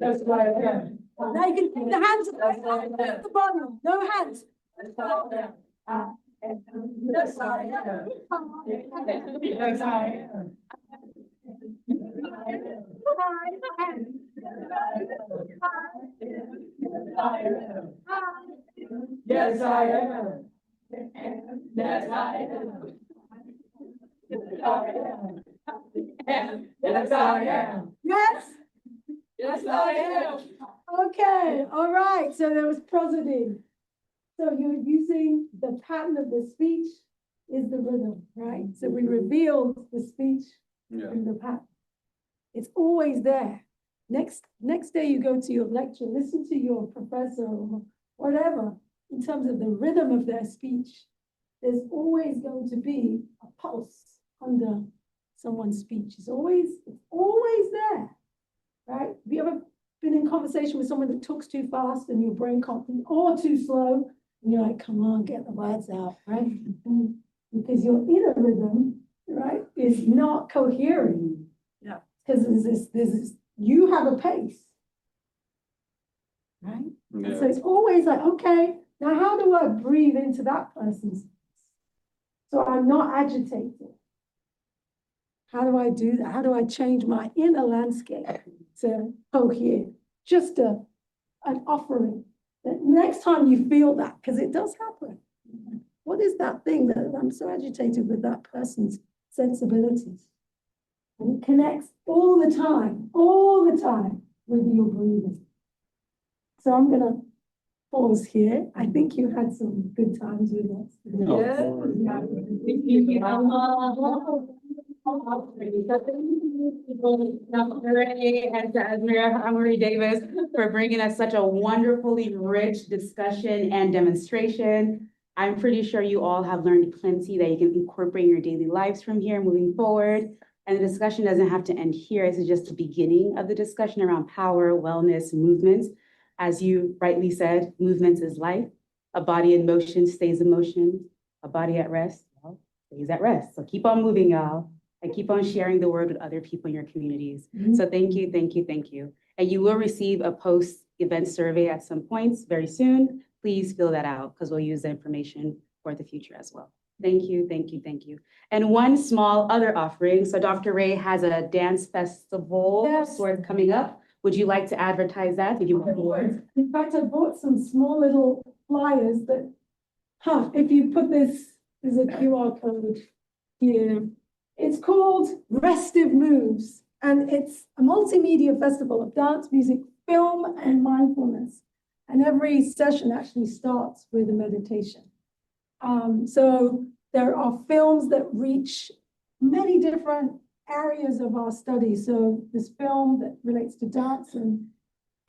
Yes, I am. Now you can keep the hands at the bottom. No hands. Yes, I am. Yes, I am. Yes, I am. Yes, I am. Yes, I am. Yes, I am. Yes. Yes, I am. Okay. All right. So there was prosody. So you're using the pattern of the speech is the rhythm, right? So we revealed the speech in the pattern. It's always there. Next day you go to your lecture, listen to your professor or whatever, in terms of the rhythm of their speech. There's always going to be a pulse under someone's speech. It's always there, right? Have you ever been in conversation with someone that talks too fast and your brain can't think, or too slow? And you're like, come on, get the words out, right? Because your inner rhythm, right, is not coherent. Yeah. Because there's this, you have a pace, right? Yeah. So it's always like, okay, now how do I breathe into that person's pace? So I'm not agitated. How do I do that? How do I change my inner landscape to cohere? Just an offering. That next time you feel that, because it does happen. What is that thing that I'm so agitated with that person's sensibilities? And it connects all the time with your breathing. So I'm going to pause here. I think you had some good times with us. Yes. Wray and to Azmera Hammouri-Davis for bringing us such a wonderfully rich discussion and demonstration. I'm pretty sure you all have learned plenty that you can incorporate in your daily lives from here moving forward. And the discussion doesn't have to end here. This is just the beginning of the discussion around power, wellness, movements. As you rightly said, movements is life. A body in motion stays in motion. A body at rest, well, stays at rest. So keep on moving, y'all. and keep on sharing the word with other people in your communities. So thank you, thank you, thank you. And you will receive a post-event survey at some points very soon. Please fill that out because we'll use the information for the future as well. Thank you, thank you, thank you. And one small other offering. So Dr. Wray has a dance festival sort of coming up. Would you like to advertise that? Did you want more? In fact, I bought some small little flyers that, if you put this, there's a QR code here. It's called Restive Moves, and it's a multimedia festival of dance, music, film, and mindfulness. And every session actually starts with a meditation. So there are films that reach many different areas of our study. So this film that relates to dance and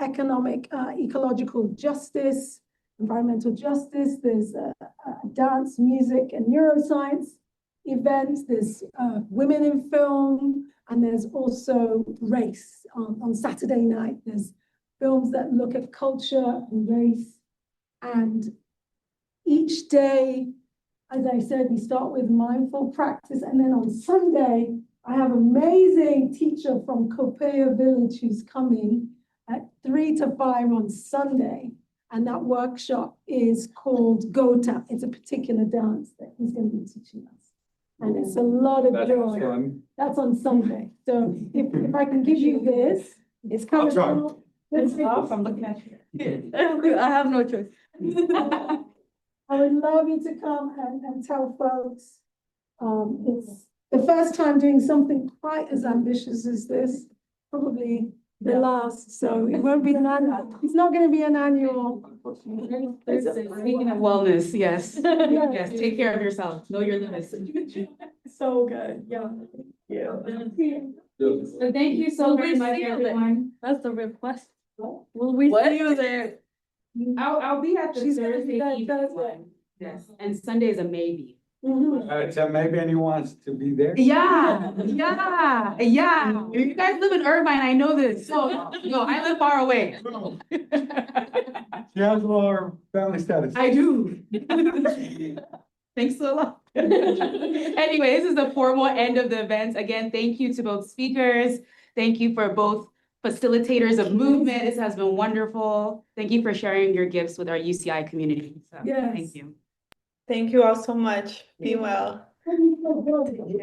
economic, ecological justice, environmental justice. There's a dance, music, and neuroscience event. There's women in film, and there's also race. On Saturday night, there's films that look at culture and race. And each day, as I said, we start with mindful practice. And then on Sunday, I have an amazing teacher from Capoeira Village who's coming at 3 to 5 on Sunday. And that workshop is called Gota. It's a particular dance that he's going to be teaching us. And it's a lot of joy. Fun. That's on Sunday. So if I can give you this, it's coming from. I'm looking at you. I have no choice. I would love you to come and tell folks. It's the first time doing something quite as ambitious as this, probably the last. So it won't be an annual. It's not going to be an annual. Speaking of wellness, yes. Yes, take care of yourself. Know your limits. So good. Yeah. So thank you so very much, everyone. That's the real question. Will we see you there? I'll be at the She's gonna Thursday be there evening Thursday. one. Yes, and Sunday is a maybe. So maybe anyone wants to be there? Yeah. You guys live in Irvine, I know this. No, I live far away. She has lower family status. I do. Thanks a lot. Anyway, this is the formal end of the event. Again, thank you to both speakers. Thank you for both facilitators of movement. This has been wonderful. Thank you for sharing your gifts with our UCI community. So, Yes. thank you. Thank you all so much. Be well. Thank you.